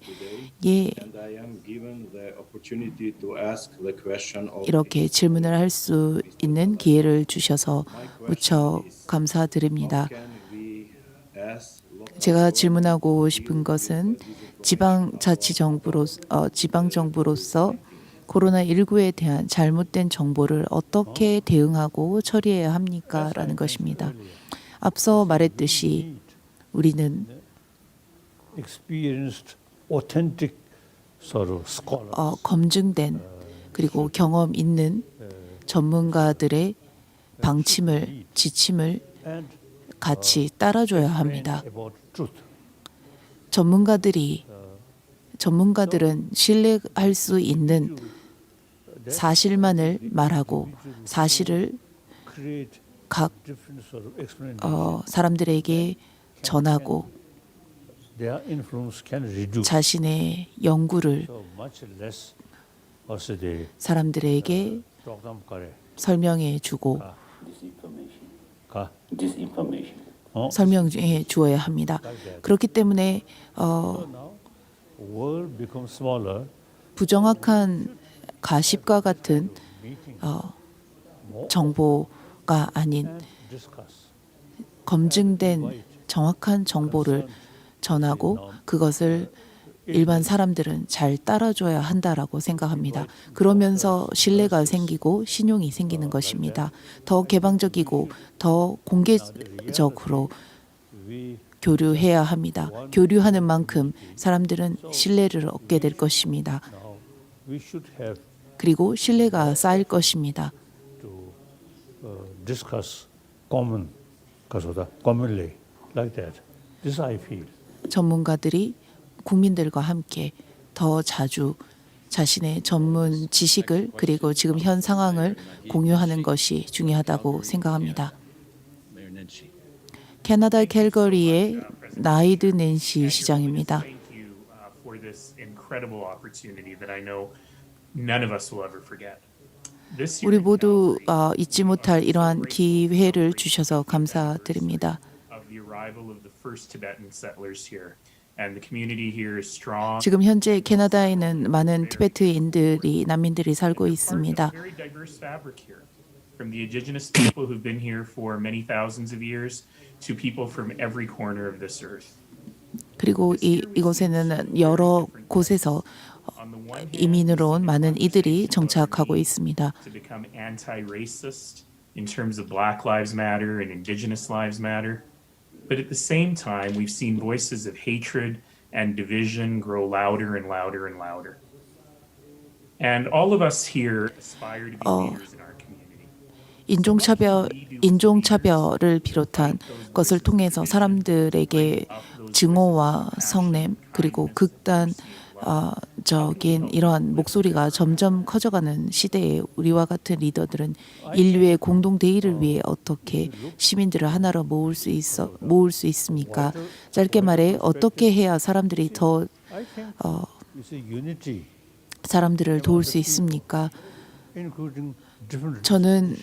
And I am given the opportunity to ask the question of 이렇게 질문을 할 수 있는 기회를 주셔서 무척 감사드립니다. can we ask 제가 질문하고 싶은 것은 지방정부로서 코로나19에 대한 잘못된 정보를 어떻게 대응하고 처리해야 합니까? 라는 것입니다. 앞서 말했듯이 우리는 experienced, authentic sort of scholars. 검증된 그리고 경험 있는 전문가들의 방침을, 지침을 And 같이 따라줘야 합니다. about truth. 전문가들은 신뢰할 수 있는 사실만을 말하고 사실을 Create 각 different sort of explanation. 사람들에게 전하고 Their influence can reduce. 자신의 연구를 So much less also the 사람들에게 program kare. 설명해 주고 Disinformation. Ka. Disinformation. 설명해 주어야 합니다. 그렇기 때문에 Now world becomes smaller. 부정확한 가십과 같은 정보가 아닌 And discuss. 검증된 정확한 정보를 전하고 그것을 일반 사람들은 잘 따라줘야 한다라고 생각합니다. 그러면서 신뢰가 생기고 신용이 생기는 것입니다. 더 개방적이고 더 공개적으로 We 교류해야 합니다. 교류하는 만큼 사람들은 신뢰를 얻게 될 것입니다. now we should have 그리고 신뢰가 쌓일 것입니다. to discuss commonly like that. This I feel. 전문가들이 국민들과 함께 더 자주 자신의 전문 지식을 그리고 지금 현 상황을 공유하는 것이 중요하다고 생각합니다. Mayor Nenshi. 캐나다 캘거리의 나이드 낸시 시장입니다. Thank you for this incredible opportunity that I know none of us will ever forget. This year 우리 in 모두 Calgary, 잊지 못할 이러한 기회를 주셔서 감사드립니다. of the arrival of the first Tibetan settlers here, and the community here is strong. 지금 현재 캐나다에는 많은 티베트인들이 난민들이 살고 Part of 있습니다. a very diverse fabric here, from the indigenous people who've been here for many thousands of years to people from every corner of this earth. 그리고 이곳에는 여러 곳에서 On the one hand, 이민으로 온 많은 이들이 정착하고 있습니다. to become anti-racist in terms of Black Lives Matter and Indigenous Lives Matter. But at the same time, we've seen voices of hatred and division grow louder and louder and louder. And all of us here aspire to be leaders in our community. 인종차별을 비롯한 것을 통해서 사람들에게 증오와 성냄 그리고 극단적인 이러한 목소리가 점점 커져가는 시대에 우리와 같은 리더들은 인류의 공동 대의를 위해 어떻게 시민들을 하나로 모을 수 있습니까? 짧게 말해 어떻게 해야 사람들이 더 I think it's a unity, 사람들을 도울 수 있습니까? including different. 저는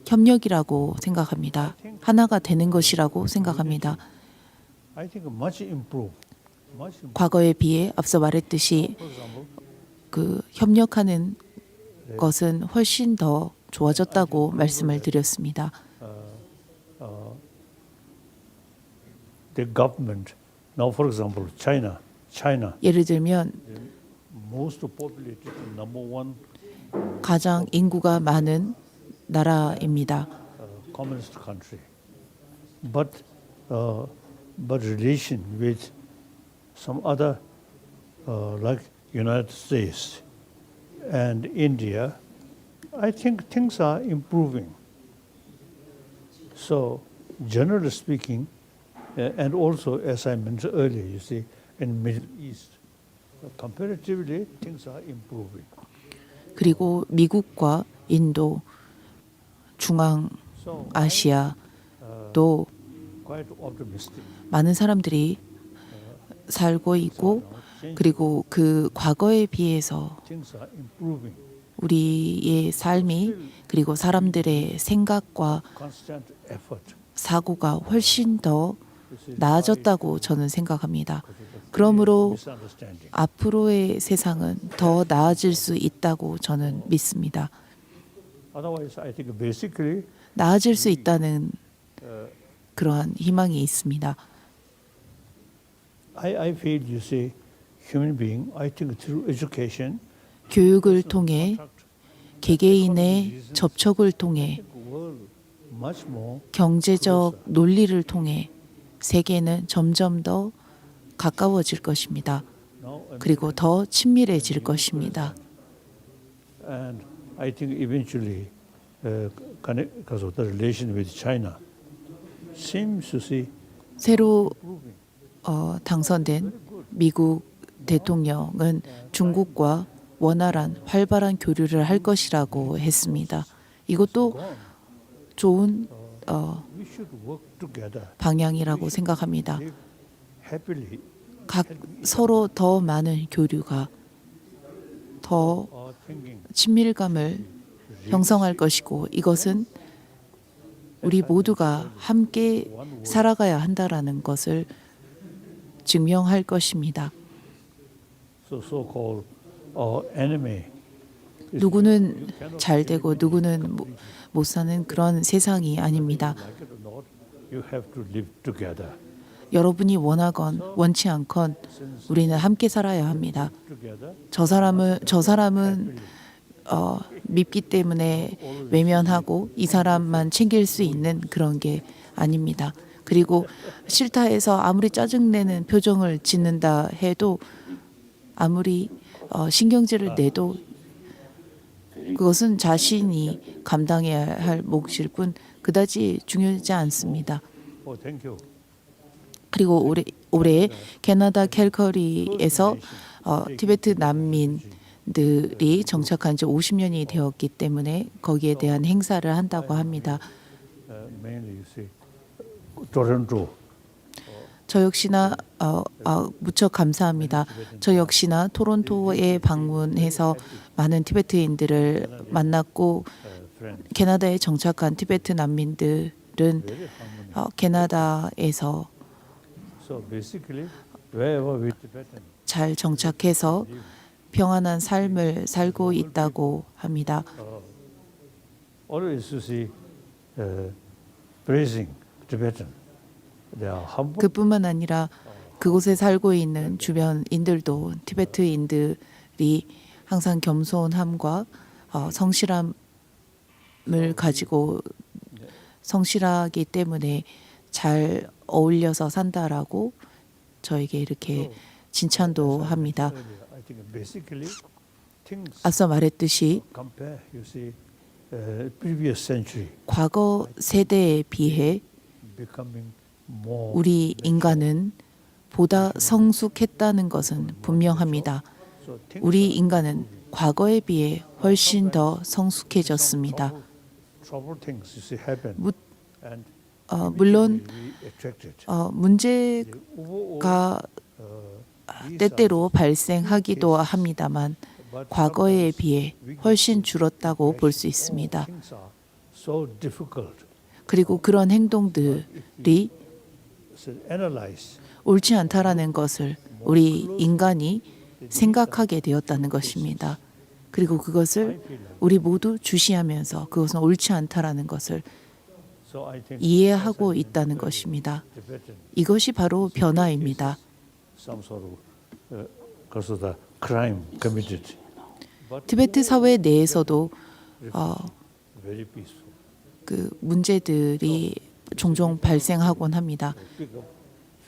협력이라고 생각합니다. 하나가 되는 것이라고 생각합니다. I think much improved. 과거에 비해 앞서 말했듯이 For example, 그 협력하는 것은 훨씬 더 좋아졌다고 말씀을 드렸습니다. the government now, for example, China, 예를 들면 most populated number one 가장 인구가 많은 나라입니다. communist country, but relation with some other like United States and India, I think things are improving. So, generally speaking, and also as I mentioned earlier, you see, in Middle East, comparatively things are improving. 그리고 미국과 인도, 중앙 So, 아시아도 quite optimistic. 많은 사람들이 살고 있고 그리고 그 과거에 비해서 Things are improving. 우리의 삶이 그리고 사람들의 생각과 Constant effort. 사고가 훨씬 더 This is 나아졌다고 저는 생각합니다. 그러므로 misunderstanding. 앞으로의 세상은 더 나아질 수 있다고 저는 믿습니다. Otherwise, I think basically 나아질 수 있다는 그러한 희망이 있습니다. I feel you say human being. I think through education, 교육을 통해 개개인의 접촉을 통해 world much more 경제적 논리를 통해 세계는 점점 더 가까워질 것입니다. now. 그리고 더 친밀해질 것입니다. And I think eventually, because of the relation with China, seems to see 새로 당선된 미국 대통령은 중국과 원활한 활발한 교류를 할 것이라고 했습니다. 이것도 좋은 we should work together, 방향이라고 생각합니다. live happily, 각 서로 더 많은 교류가 더 or thinking 친밀감을 형성할 것이고 이것은 우리 모두가 함께 살아가야 한다라는 것을 증명할 것입니다. so-called enemy. 누구는 잘 되고 누구는 못 사는 그런 세상이 아닙니다. Like it or not, you have to live together. 여러분이 원하건 원치 않건 우리는 함께 살아야 합니다. Together, 저 사람은 밉기 때문에 외면하고 이 사람만 챙길 수 있는 그런 게 아닙니다. 그리고 싫다 해서 아무리 짜증내는 표정을 짓는다 해도 아무리 신경질을 내도 그것은 자신이 감당해야 할 몫일 뿐 그다지 중요하지 않습니다. thank you. 그리고 올해 캐나다 캘커리에서 티베트 난민들이 정착한 지 50년이 되었기 때문에 거기에 대한 행사를 한다고 합니다. Mainly, you see, Toronto. 저 역시나 무척 감사합니다. 저 역시나 토론토에 방문해서 많은 티베트인들을 만났고 Friends. 캐나다에 정착한 티베트 난민들은 Very harmonious. 캐나다에서 So basically, wherever we Tibetan 잘 정착해서 평안한 삶을 살고 있다고 합니다. always you see praising Tibetan. They are humble. 그뿐만 아니라 그곳에 살고 있는 주변인들도 티베트인들이 항상 겸손함과 성실함을 가지고 성실하기 때문에 잘 어울려서 산다라고 저에게 이렇게 칭찬도 합니다. I think basically things 앞서 말했듯이 compare. You see, previous century 과거 세대에 비해 becoming more. 우리 인간은 보다 성숙했다는 것은 분명합니다. So things 우리 인간은 과거에 비해 훨씬 더 성숙해졌습니다. trouble things you see happen. 무- And 물론 we attracted. 문제가 때때로 발생하기도 합니다만 과거에 비해 훨씬 줄었다고 볼 수 있습니다. Things are so difficult. 그리고 그런 행동들이 So analyze. 옳지 않다라는 것을 우리 인간이 생각하게 되었다는 것입니다. 그리고 그것을 우리 모두 주시하면서 그것은 옳지 않다라는 것을 So I think 이해하고 있다는 것입니다. Tibetan 이것이 바로 변화입니다. some sort of because of the crime committed. But 티베트 사회 내에서도 very peaceful. 그 문제들이 종종 발생하곤 합니다. Pick up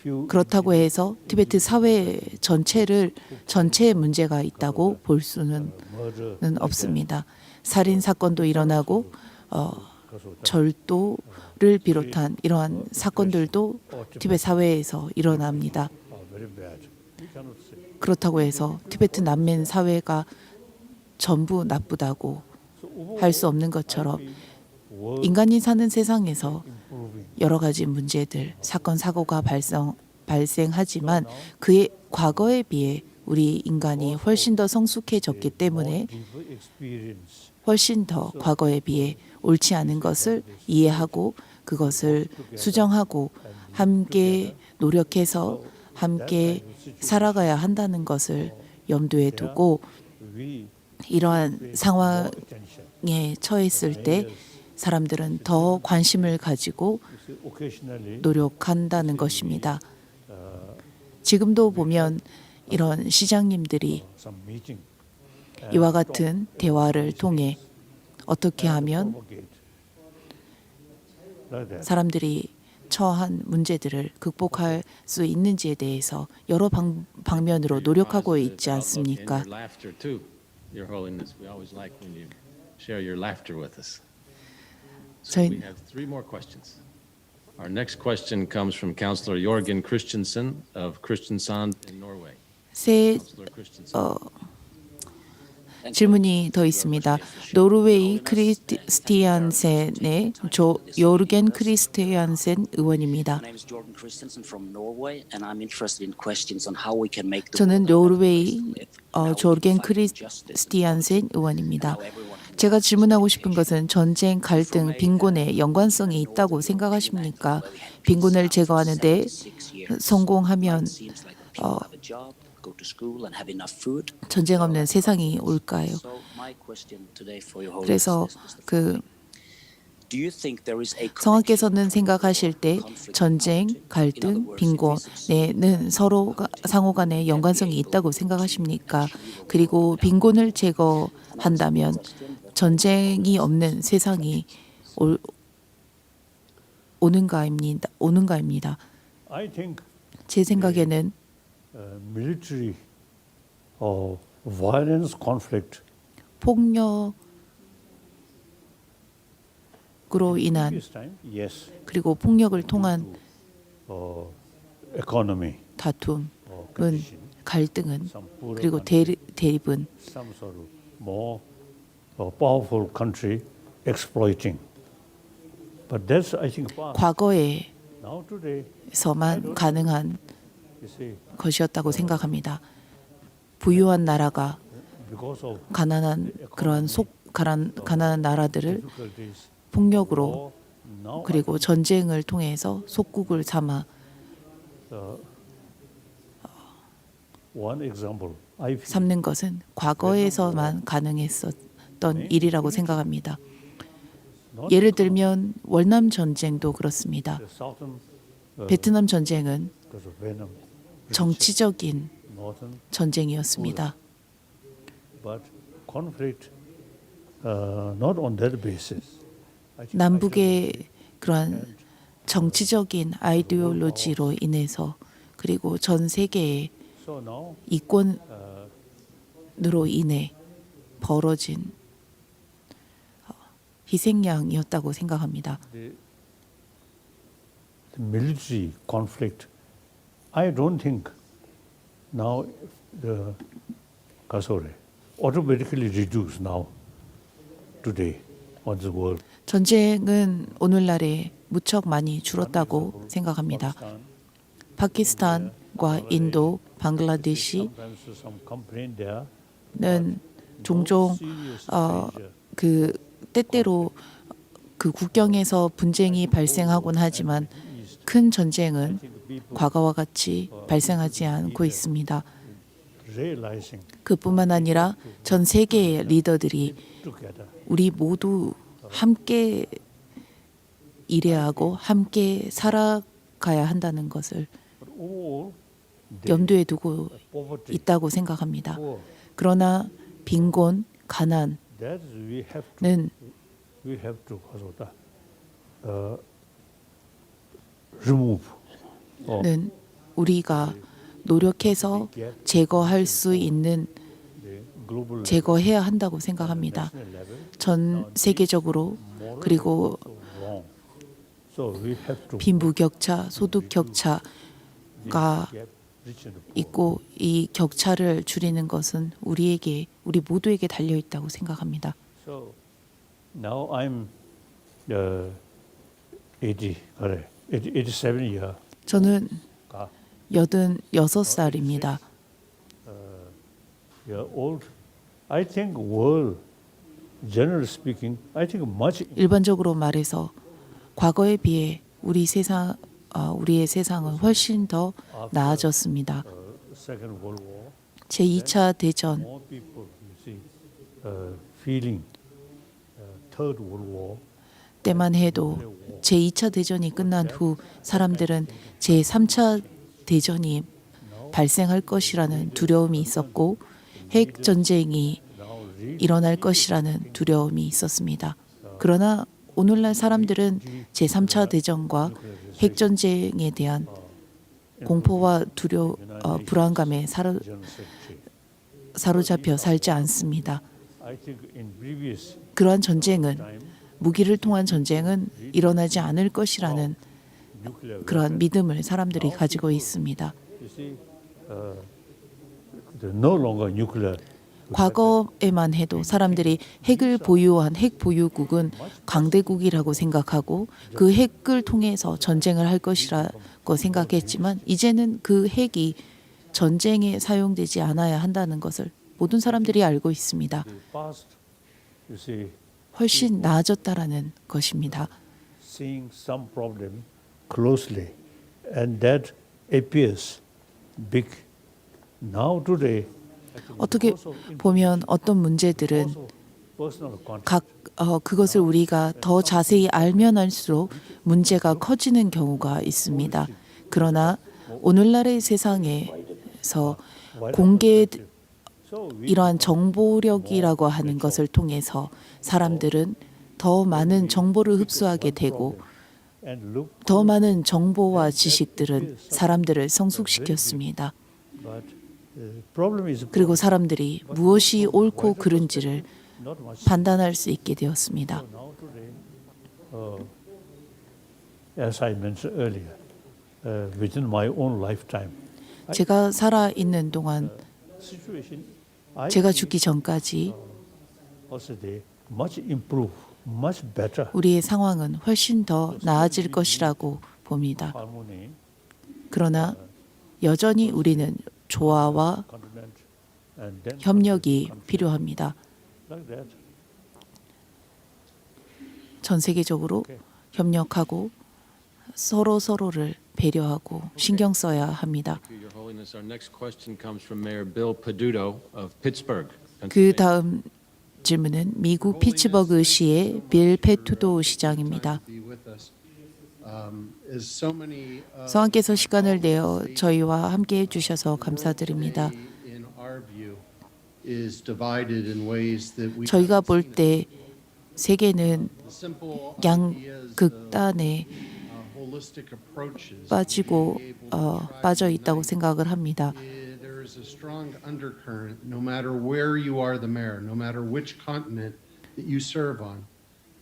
few 그렇다고 해서 티베트 사회 전체의 문제가 있다고 볼 수는 murder 없습니다. 살인 사건도 일어나고 because of 절도를 비롯한 이러한 사건들도 티베트 사회에서 일어납니다. are very bad. We cannot say. 그렇다고 해서 티베트 난민 사회가 전부 나쁘다고 So overall, 할 수 없는 것처럼 world 인간이 사는 세상에서 여러 가지 문제들, 사건 사고가 발생하지만 그의 과거에 비해 우리 인간이 훨씬 더 성숙해졌기 때문에 훨씬 더 과거에 비해 옳지 않은 것을 이해하고 그것을 수정하고 함께 노력해서 함께 살아가야 한다는 것을 염두에 두고 이러한 상황에 처했을 때 사람들은 더 관심을 가지고 노력한다는 것입니다. 지금도 보면 이런 시장님들이 이와 같은 대화를 통해 어떻게 하면 사람들이 처한 문제들을 극복할 수 있는지에 대해서 여러 방면으로 노력하고 있지 않습니까? And your laughter too, Your Holiness. We always like when you share your laughter with us. So we have 3 more questions. Our next question comes from Councillor Jorgen Christensen of Kristiansand in Norway. 새 Councillor Christensen. 질문이 더 있습니다. 노르웨이 크리스티안센의 요르겐 크리스티안센 의원입니다. 저는 노르웨이 조르겐 크리스티안센 의원입니다. 제가 질문하고 싶은 것은 전쟁, 갈등, 빈곤에 연관성이 있다고 생각하십니까? 빈곤을 제거하는 데 성공하면 전쟁 없는 세상이 올까요? 그래서 성악께서는 생각하실 때 전쟁, 갈등, 빈곤에는 서로가 상호 간에 연관성이 있다고 생각하십니까? 그리고 빈곤을 제거한다면 전쟁이 없는 세상이 오는가입니다. I think 제 생각에는 military violence conflict 폭력으로 인한 this time, yes, 그리고 폭력을 통한 economy, 다툼은 condition, 갈등은 some poorer 그리고 country, 대립은 some sort of more powerful country exploiting. But that's I think past. 과거에서만 Now today, 가능한 you see, 것이었다고 생각합니다. 부유한 나라가 because of 가난한 가난한 나라들을 difficulties, 폭력으로 now 그리고 전쟁을 통해서 속국을 삼아 one example, I feel 삼는 것은 과거에서만 가능했었던 일이라고 생각합니다. not 예를 들면 월남 전쟁도 그렇습니다. the southern 베트남 전쟁은 because of venom, 정치적인 northern, 전쟁이었습니다. but conflict not on that basis. I think 남북의 그러한 정치적인 아이디올로지로 인해서 그리고 전 세계의 so now 이권으로 인해 벌어진 희생양이었다고 생각합니다. the military conflict, I don't think now the Kasore automatically reduced now today on the world. 전쟁은 오늘날에 무척 많이 줄었다고 생각합니다. 파키스탄과 인도, 방글라데시는 Sometimes some complaint there. 종종 그 때때로 그 국경에서 분쟁이 발생하곤 하지만 큰 전쟁은 과거와 같이 발생하지 않고 있습니다. Realizing 그뿐만 아니라 전 세계의 리더들이 together. 우리 모두 함께 일해야 하고 함께 살아가야 한다는 것을 But all 염두에 두고 poverty, 있다고 생각합니다. poor, 그러나 빈곤, 가난은 that we have to remove. 는 우리가 노력해서 제거할 수 있는 The global 제거해야 한다고 생각합니다. national level, 전 세계적으로 그리고 wrong. So we have to 빈부격차, 소득 격차가 gap rich and poor. 있고 이 격차를 줄이는 것은 우리 모두에게 달려 있다고 생각합니다. So now I'm 80, 그래. 87 year. 저는 가. 86살입니다. Yeah, old. I think world, generally speaking, I think much 일반적으로 말해서 과거에 비해 우리의 세상은 훨씬 더 나아졌습니다. Second World War. 제2차 대전 More people, you see, feeling Third World War. 때만 해도 제2차 대전이 끝난 후 사람들은 제3차 대전이 발생할 것이라는 두려움이 있었고 핵 전쟁이 Now really 일어날 것이라는 두려움이 있었습니다. 그러나 오늘날 사람들은 제3차 대전과 핵 전쟁에 대한 공포와 불안감에 General Secretary. 사로잡혀 살지 않습니다. I think in previous 그러한 전쟁은 time, 무기를 통한 전쟁은 일어나지 않을 것이라는 nuclear 그러한 믿음을 사람들이 가지고 있습니다. you see, no longer nuclear. 과거에만 해도 사람들이 핵을 보유한 핵 보유국은 강대국이라고 생각하고 그 핵을 통해서 전쟁을 할 것이라고 생각했지만 이제는 그 핵이 전쟁에 사용되지 않아야 한다는 것을 모든 사람들이 알고 있습니다. The past, you see, 훨씬 나아졌다라는 것입니다. seeing some problem closely, and that appears big. Now today, 어떻게 보면 어떤 문제들은 also personal contact. 그것을 우리가 더 자세히 알면 알수록 문제가 커지는 경우가 있습니다. 그러나 오늘날의 세상에서 공개 So we 이러한 정보력이라고 하는 것을 통해서 사람들은 더 많은 정보를 흡수하게 되고 and look, 더 많은 정보와 지식들은 사람들을 성숙시켰습니다. but problem is 그리고 사람들이 무엇이 옳고 그른지를 not much. 판단할 수 있게 되었습니다. Now today, as I mentioned earlier, within my own lifetime, 제가 살아 있는 동안 situation I 제가 think 죽기 전까지 also they much improve, much better 우리의 상황은 훨씬 더 나아질 것이라고 봅니다. harmony, 그러나 여전히 우리는 조화와 continent, and then 협력이 필요합니다. like that. 전 세계적으로 협력하고 서로를 배려하고 신경 써야 합니다. Your Holiness, our next question comes from Mayor Bill Peduto of Pittsburgh. 그 다음 질문은 미국 피츠버그시의 빌 페투도 시장입니다. 성함께서 시간을 내어 저희와 함께 해주셔서 감사드립니다. 저희가 볼 때 세계는 양극단에 빠져 있다고 생각을 합니다. There is a strong undercurrent, no matter where you are the mayor, no matter which continent that you serve on,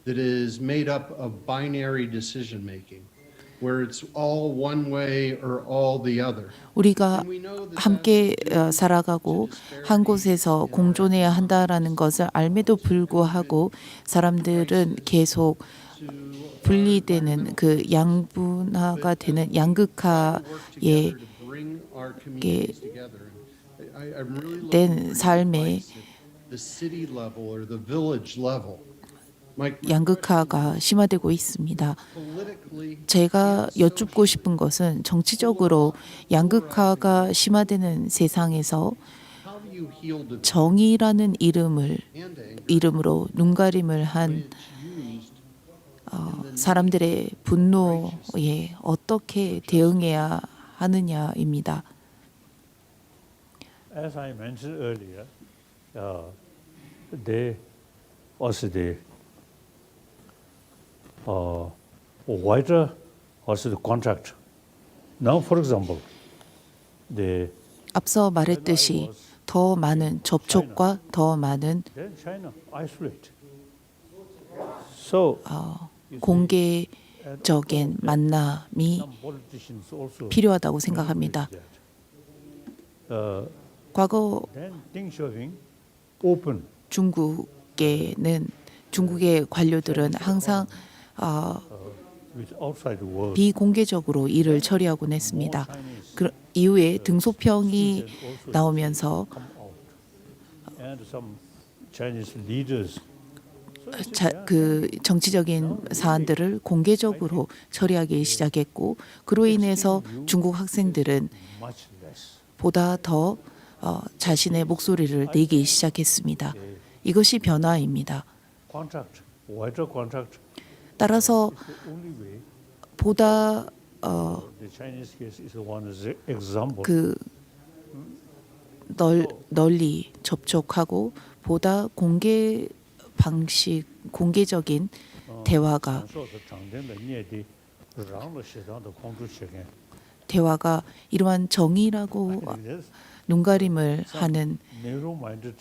that is made up of binary decision making, where it's all one way or all the other. 우리가 함께 살아가고 한 곳에서 공존해야 한다라는 것을 알매도 불구하고 사람들은 계속 분리되는 그 양분화가 되는 양극화에 된 삶에 양극화가 심화되고 있습니다. 제가 여쭙고 싶은 것은 정치적으로 양극화가 심화되는 세상에서 정의라는 이름으로 눈가림을 한 사람들의 분노에 어떻게 대응해야 하느냐입니다. As I mentioned earlier, they also the wider also the contract. Now, for example, the 앞서 말했듯이 더 많은 접촉과 더 많은 then China isolate. So 공개적인 만남이 some politicians also 필요하다고 생각합니다. that. 과거 Then Deng Xiaoping open 중국의 관료들은 항상 with outside world. 비공개적으로 일을 처리하곤 했습니다. 그 이후에 등소평이 나오면서 And some Chinese leaders. 그 정치적인 사안들을 공개적으로 처리하기 시작했고 그로 인해서 중국 학생들은 Much less. 보다 더 자신의 목소리를 내기 시작했습니다. 이것이 변화입니다. Contract, wider contract. 따라서 The only way. 보다 The Chinese case is one example. 그 널리 접촉하고 보다 공개 방식, 공개적인 대화가 이러한 정의라고 눈가림을 하는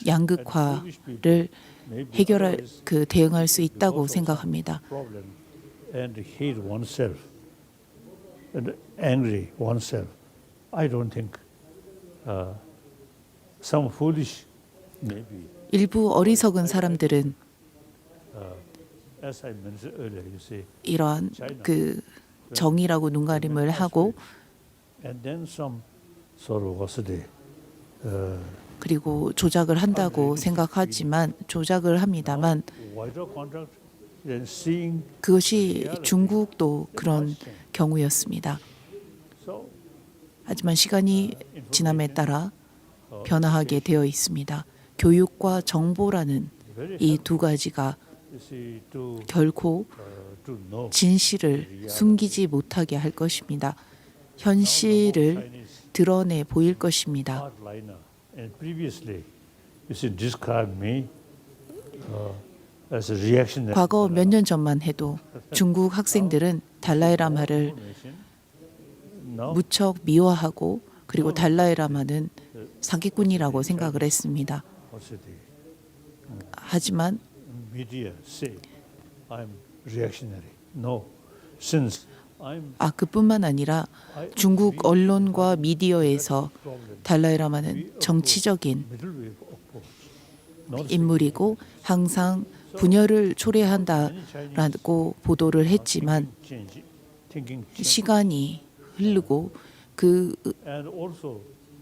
양극화를 해결할 대응할 수 있다고 생각합니다. And hate oneself and angry oneself. I don't think some foolish maybe. 일부 어리석은 사람들은 As I mentioned earlier, you see, 이러한 정의라고 눈가림을 하고 and then some sort of what's the 그리고 조작을 한다고 생각하지만 조작을 합니다만 wider contract, then seeing. 그것이 중국도 그런 경우였습니다. So 하지만 시간이 지남에 따라 변화하게 되어 있습니다. 교육과 정보라는 이 두 가지가 you see to 결코 know 진실을 숨기지 못하게 할 것입니다. 현실을 드러내 보일 것입니다. hardliner. And previously, you see, described me as a reactionary. 과거 몇 년 전만 해도 중국 학생들은 달라이라마를 Now, 무척 미워하고 그리고 달라이라마는 사기꾼이라고 생각을 했습니다. what's the 하지만 media say I'm reactionary? No, since I'm 그뿐만 아니라 중국 언론과 미디어에서 달라이라마는 정치적인 middle wave approach. Not 인물이고 항상 분열을 초래한다라고 보도를 했지만 thinking change. 시간이 흐르고 그 And also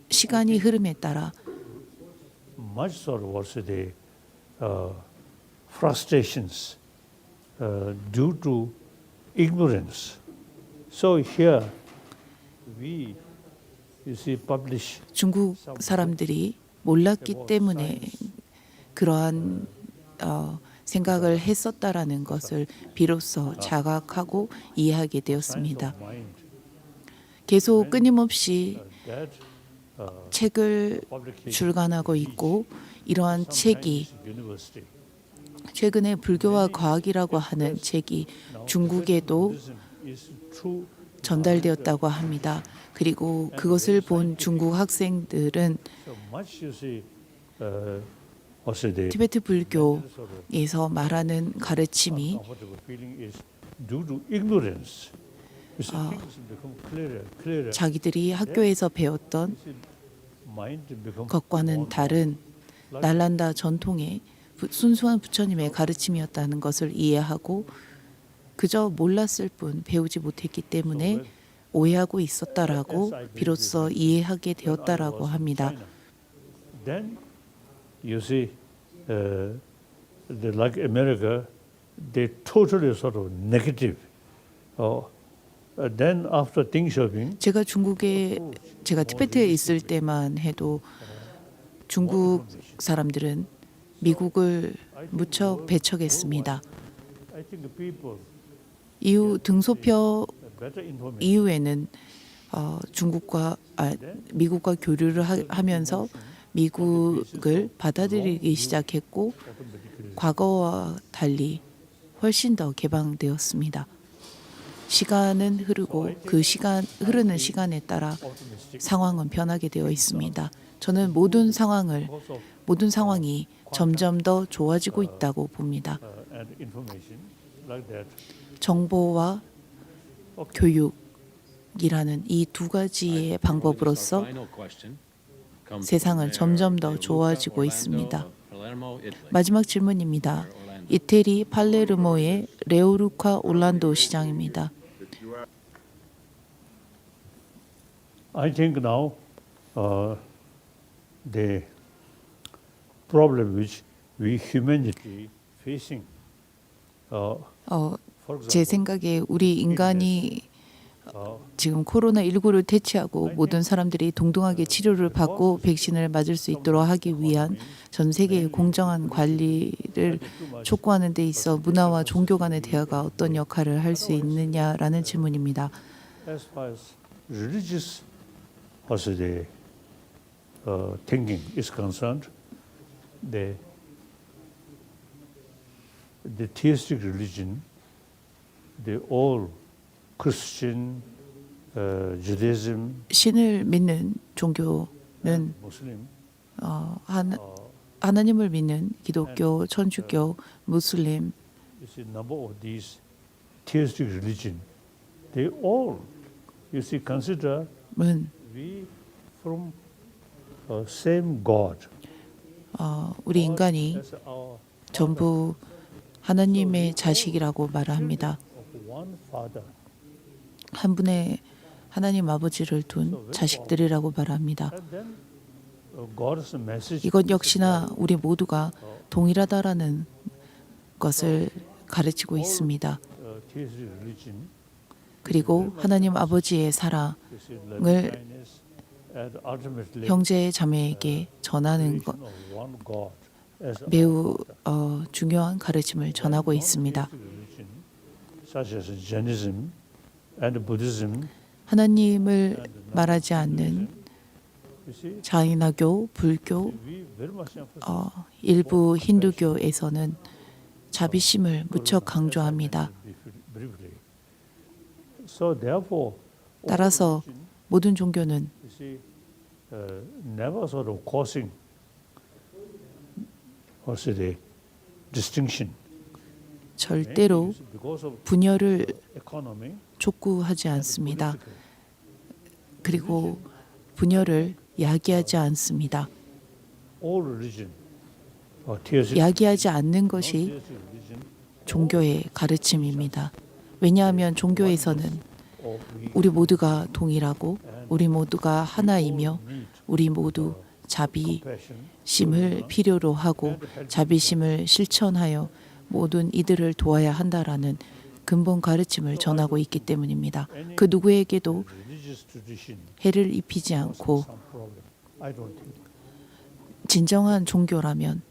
시간이 흐름에 따라 much sort of what's the frustrations due to ignorance. So here we, you see, publish 중국 사람들이 몰랐기 때문에 그러한 생각을 했었다라는 것을 비로소 자각하고 이해하게 되었습니다. mind 계속 끊임없이 that 책을 publication 출간하고 있고 이러한 책이 university. 최근에 불교와 과학이라고 하는 책이 중국에도 Is true. 전달되었다고 합니다. 그리고 그것을 본 중국 학생들은 So much you see, what's the 티베트 불교에서 말하는 가르침이 comfortable feeling is due to ignorance. You see, things become clearer. 자기들이 학교에서 배웠던 Mind become 것과는 다른 날란다 전통의 순수한 부처님의 가르침이었다는 것을 이해하고 그저 몰랐을 뿐 배우지 못했기 때문에 오해하고 있었다라고 비로소 이해하게 되었다라고 합니다. Then you see, like America, they totally sort of negative. Then after Deng Xiaoping, 제가 티베트에 있을 때만 해도 중국 사람들은 미국을 무척 배척했습니다. I think the people 이후 등소표 better information. 이후에는 미국과 교류를 하면서 미국을 받아들이기 시작했고 과거와 달리 훨씬 더 개방되었습니다. 시간은 흐르고 흐르는 시간에 따라 상황은 변하게 되어 있습니다. 저는 모든 상황이 점점 더 좋아지고 있다고 봅니다. And information like that. 정보와 교육이라는 이 두 가지의 방법으로서 Final question comes 세상은 from 점점 더 Mayor 좋아지고 Orlando 있습니다. of Palermo, Italy. 마지막 질문입니다. 이태리 팔레르모의 레오루카 올란도 시장입니다. I think now the problem which we humanity facing, for 제 example, 생각에 우리 인간이 uh, 지금 코로나19를 퇴치하고 모든 사람들이 동등하게 치료를 받고 백신을 맞을 수 있도록 하기 위한 전 세계의 공정한 관리를 촉구하는 데 있어 문화와 종교 간의 대화가 어떤 역할을 할 수 있느냐라는 질문입니다. as far as religious also the thinking is concerned, the theistic religion, the all Christian, Judaism, 신을 믿는 종교는 Muslim, 하나님을 믿는 기독교, 천주교, 무슬림, you see, number of these theistic religion, they all, you see, consider 은 we from same God. 우리 인간이 As our 전부 하나님의 자식이라고 말을 합니다. of one Father. 한 분의 하나님 아버지를 둔 자식들이라고 말합니다. And then God's message. 이것 역시나 우리 모두가 동일하다라는 것을 가르치고 있습니다. Theistic religion, 그리고 하나님 아버지의 사랑을 you see, loving kindness, and ultimately 형제 자매에게 전하는 것 of one God as 매우 중요한 가르침을 전하고 있습니다. religion, such as Jainism and Buddhism. 하나님을 말하지 않는 You see, 자이나교, 불교, we very much emphasize 일부 힌두교에서는 자비심을 무척 강조합니다. briefly. So therefore, all 따라서 religion, 모든 종교는 you see, never sort of causing also the distinction. 절대로 Because of 분열을 economy, 촉구하지 않습니다. 그리고 분열을 야기하지 않습니다. all religion, theistic, 야기하지 않는 것이 theistic religion, 종교의 가르침입니다. 왜냐하면 종교에서는 우리 모두가 동일하고 우리 모두가 하나이며 우리 모두 자비심을 필요로 하고 자비심을 실천하여 모든 이들을 도와야 한다라는 근본 가르침을 전하고 있기 때문입니다. 그 누구에게도 religious tradition, 해를 입히지 않고 some problem. I don't think. 진정한 종교라면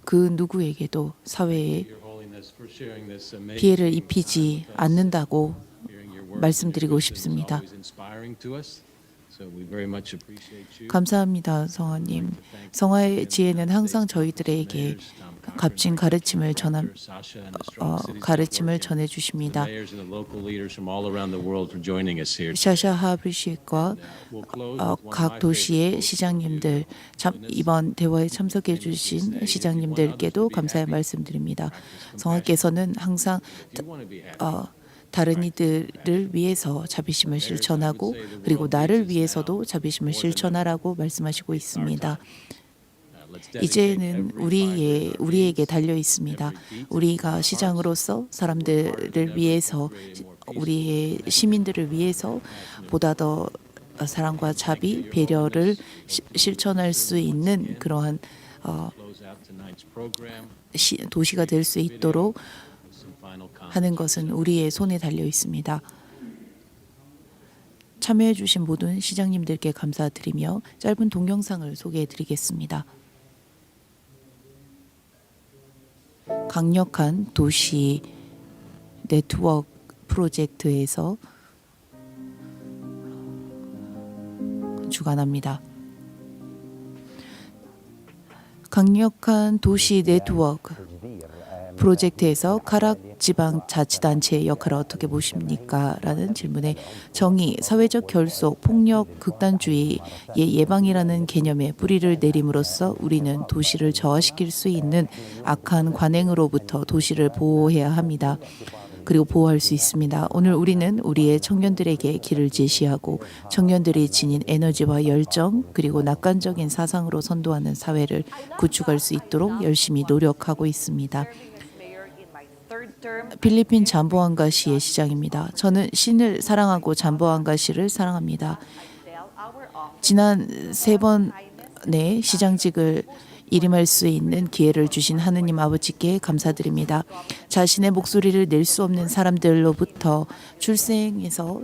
그 누구에게도 사회에 Your Holiness, for sharing this amazing 피해를 입히지 time with us. 않는다고 Hearing your words 말씀드리고 and your visions 싶습니다. always inspiring to us. So we very much appreciate you. 감사합니다, 성화님. 성화의 지혜는 항상 저희들에게 값진 가르침을 가르침을 전해 주십니다. 샤샤 하브리시과 각 도시의 시장님들, 이번 대화에 참석해 주신 시장님들께도 감사의 말씀드립니다. 성화께서는 항상 다른 이들을 위해서 자비심을 실천하고 그리고 나를 위해서도 자비심을 실천하라고 말씀하시고 있습니다. 이제는 우리에게 달려 있습니다. 우리가 시장으로서 사람들을 위해서, 우리의 시민들을 위해서 보다 더 사랑과 자비, 배려를 실천할 수 있는 그러한 도시가 될 수 있도록 하는 것은 우리의 손에 달려 있습니다. 참여해 주신 모든 시장님들께 감사드리며 짧은 동영상을 소개해 드리겠습니다. 강력한 도시 네트워크 프로젝트에서 주관합니다. 강력한 도시 네트워크 프로젝트에서 카락 지방자치단체의 역할을 어떻게 보십니까? 라는 질문에 정의, 사회적 결속, 폭력, 극단주의의 예방이라는 개념에 뿌리를 내림으로써 우리는 도시를 저하시킬 수 있는 악한 관행으로부터 도시를 보호해야 합니다. 그리고 보호할 수 있습니다. 오늘 우리는 우리의 청년들에게 길을 제시하고 청년들이 지닌 에너지와 열정 그리고 낙관적인 사상으로 선도하는 사회를 구축할 수 있도록 열심히 노력하고 있습니다. 필리핀 잠보안가시의 시장입니다. 저는 신을 사랑하고 잠보안가시를 사랑합니다. 지난 3번의 시장직을 일임할 수 있는 기회를 주신 하느님 아버지께 감사드립니다. 자신의 목소리를 낼 수 없는 사람들로부터 출생에서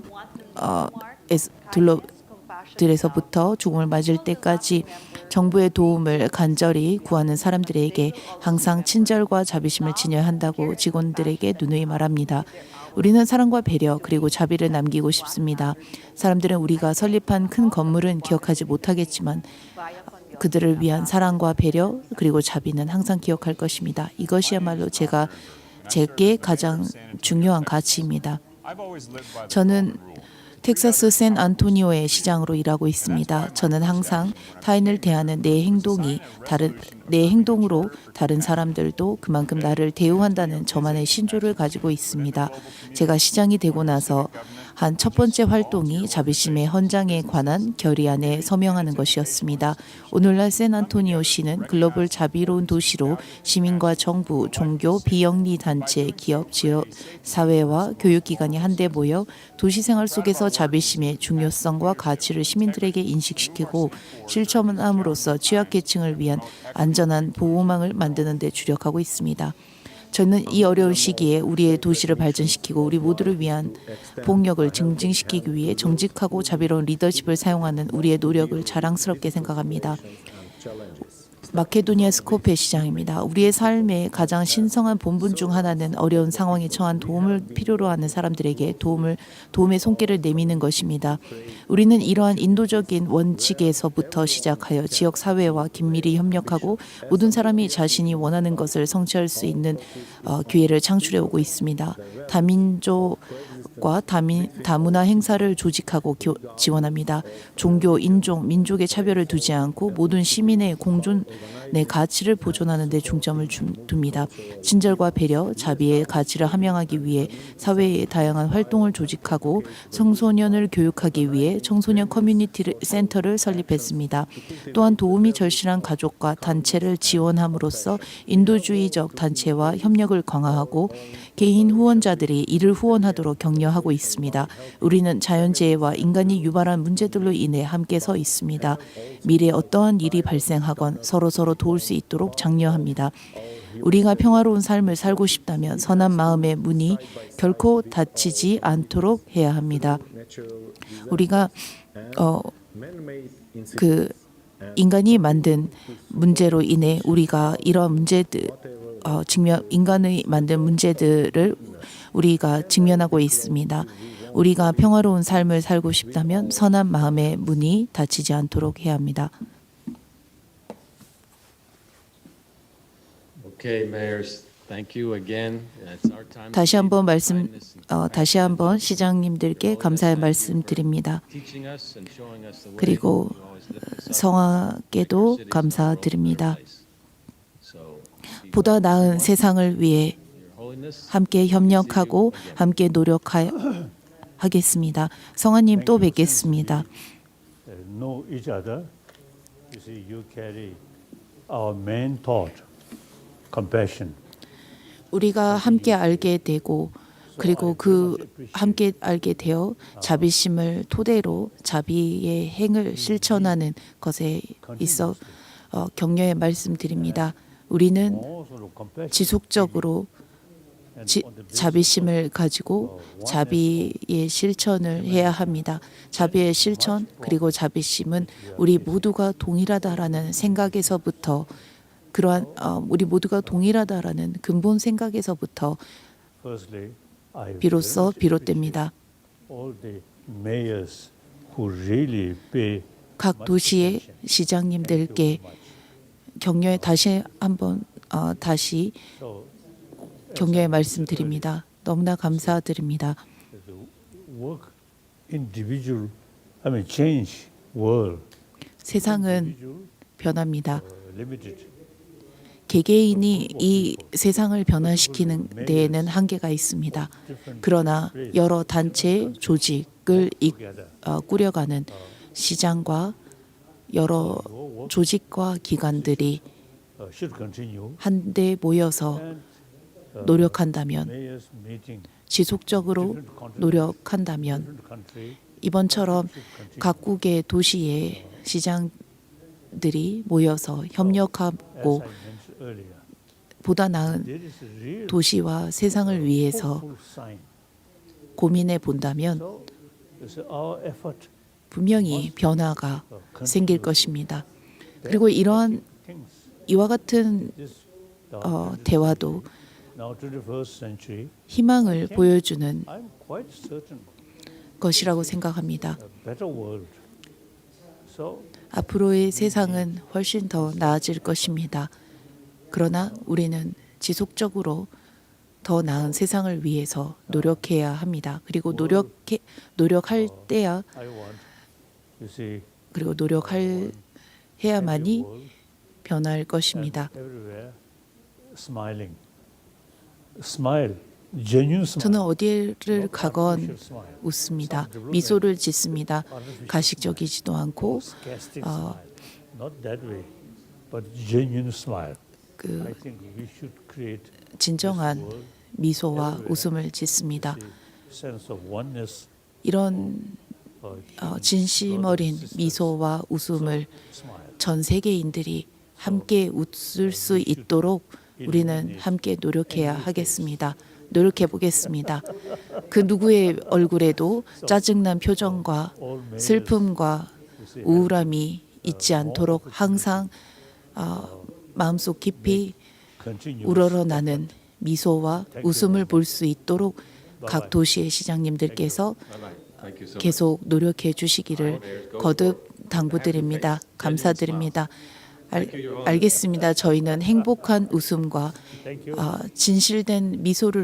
들에서부터 죽음을 맞을 때까지 정부의 도움을 간절히 구하는 사람들에게 항상 친절과 자비심을 지녀야 한다고 직원들에게 누누이 말합니다. 우리는 사랑과 배려 그리고 자비를 남기고 싶습니다. 사람들은 우리가 설립한 큰 건물은 기억하지 못하겠지만 그들을 위한 사랑과 배려 그리고 자비는 항상 기억할 것입니다. 이것이야말로 제게 가장 중요한 가치입니다. 저는 텍사스 샌안토니오의 시장으로 일하고 있습니다. 저는 항상 타인을 대하는 내 행동으로 다른 사람들도 그만큼 나를 대우한다는 저만의 신조를 가지고 있습니다. 제가 시장이 되고 나서 한 첫 번째 활동이 자비심의 헌장에 관한 결의안에 서명하는 것이었습니다. 오늘날 샌안토니오시는 글로벌 자비로운 도시로 시민과 정부, 종교, 비영리 단체, 기업, 지역 사회와 교육기관이 한데 모여 도시생활 속에서 자비심의 중요성과 가치를 시민들에게 인식시키고 실천함으로써 취약계층을 위한 안전한 보호망을 만드는 데 주력하고 있습니다. 저는 이 어려운 시기에 우리의 도시를 발전시키고 우리 모두를 위한 폭력을 증진시키기 위해 정직하고 자비로운 리더십을 사용하는 우리의 노력을 자랑스럽게 생각합니다. 마케도니아 스코페 시장입니다. 우리의 삶의 가장 신성한 본분 중 하나는 어려운 상황에 처한 도움을 필요로 하는 사람들에게 도움의 손길을 내미는 것입니다. 우리는 이러한 인도적인 원칙에서부터 시작하여 지역 사회와 긴밀히 협력하고 모든 사람이 자신이 원하는 것을 성취할 수 있는 기회를 창출해 오고 있습니다. 다민족과 다문화 행사를 조직하고 지원합니다. 종교, 인종, 민족의 차별을 두지 않고 모든 시민의 공존의 가치를 보존하는 데 중점을 둡니다. 친절과 배려, 자비의 가치를 함양하기 위해 사회의 다양한 활동을 조직하고 청소년을 교육하기 위해 청소년 커뮤니티 센터를 설립했습니다. 또한 도움이 절실한 가족과 단체를 지원함으로써 인도주의적 단체와 협력을 강화하고 개인 후원자들이 이를 후원하도록 격려하고 있습니다. 우리는 자연재해와 인간이 유발한 문제들로 인해 함께 서 있습니다. 미래에 어떠한 일이 발생하건 서로 도울 수 있도록 장려합니다. 우리가 평화로운 삶을 살고 싶다면 선한 마음의 문이 결코 닫히지 않도록 해야 합니다. 우리가 인간이 만든 문제로 인해 우리가 이러한 문제들 인간이 만든 문제들을 우리가 직면하고 있습니다. 우리가 평화로운 삶을 살고 싶다면 선한 마음의 문이 닫히지 않도록 해야 합니다. Okay, mayors, thank you again. It's our time. 다시 한번 시장님들께 감사의 말씀드립니다. Teaching us and showing us the way. 그리고 You always lift us up. 성화께도 감사드립니다. 보다 나은 세상을 위해 함께 협력하고 함께 노력하겠습니다. 성화님 또 뵙겠습니다. Know each other. You see, you carry our main thought, compassion. 우리가 함께 알게 되고 그리고 함께 알게 되어 자비심을 토대로 자비의 행을 실천하는 것에 있어 격려의 말씀드립니다. 우리는 지속적으로 자비심을 가지고 자비의 실천을 해야 합니다. 자비의 실천 그리고 자비심은 우리 모두가 동일하다라는 생각에서부터 우리 모두가 동일하다라는 근본 생각에서부터 비로소 비롯됩니다. 각 도시의 시장님들께 격려의 다시 격려의 말씀드립니다. 너무나 감사드립니다. 세상은 변합니다. 개개인이 이 세상을 변화시키는 데에는 한계가 있습니다. 그러나 여러 단체 조직을 꾸려가는 시장과 여러 조직과 기관들이 한데 모여서 노력한다면 지속적으로 노력한다면 이번처럼 각국의 도시의 시장들이 모여서 협력하고 As I mentioned earlier, 보다 나은 there is a real 도시와 세상을 위해서 hopeful sign. 고민해 본다면 So, it's our effort 분명히 변화가 생길 것입니다. 그리고 이러한 things. 이와 같은 This 대화도 now 21st century, 희망을 보여주는 I'm quite certain 것이라고 생각합니다. a better world. So 앞으로의 세상은 훨씬 더 나아질 것입니다. 그러나 우리는 지속적으로 더 나은 세상을 위해서 노력해야 합니다. 그리고 노력할 때야 I want, you see, 그리고 해야만이 every world 변할 것입니다. and everywhere smiling. Smile, genuine smile. 저는 어디를 가건 artificial smile. 웃습니다. 미소를 짓습니다. 가식적이지도 않고 Sarcastic smile. Not that way, but genuine smile. 그 I think we should create 진정한 미소와 웃음을 짓습니다. sense of oneness. 이런 진심 어린 미소와 웃음을 Smile. 전 세계인들이 함께 웃을 수 있도록 우리는 함께 노력해야 하겠습니다. 노력해 보겠습니다. 그 누구의 얼굴에도 짜증난 표정과 슬픔과 우울함이 있지 않도록 항상 마음속 깊이 Continue. 우러러나는 미소와 웃음을 볼 수 있도록 각 도시의 시장님들께서 Thank you so much. 계속 노력해 주시기를 거듭 당부드립니다. 감사드립니다. 알겠습니다. 저희는 행복한 웃음과 진실된 미소를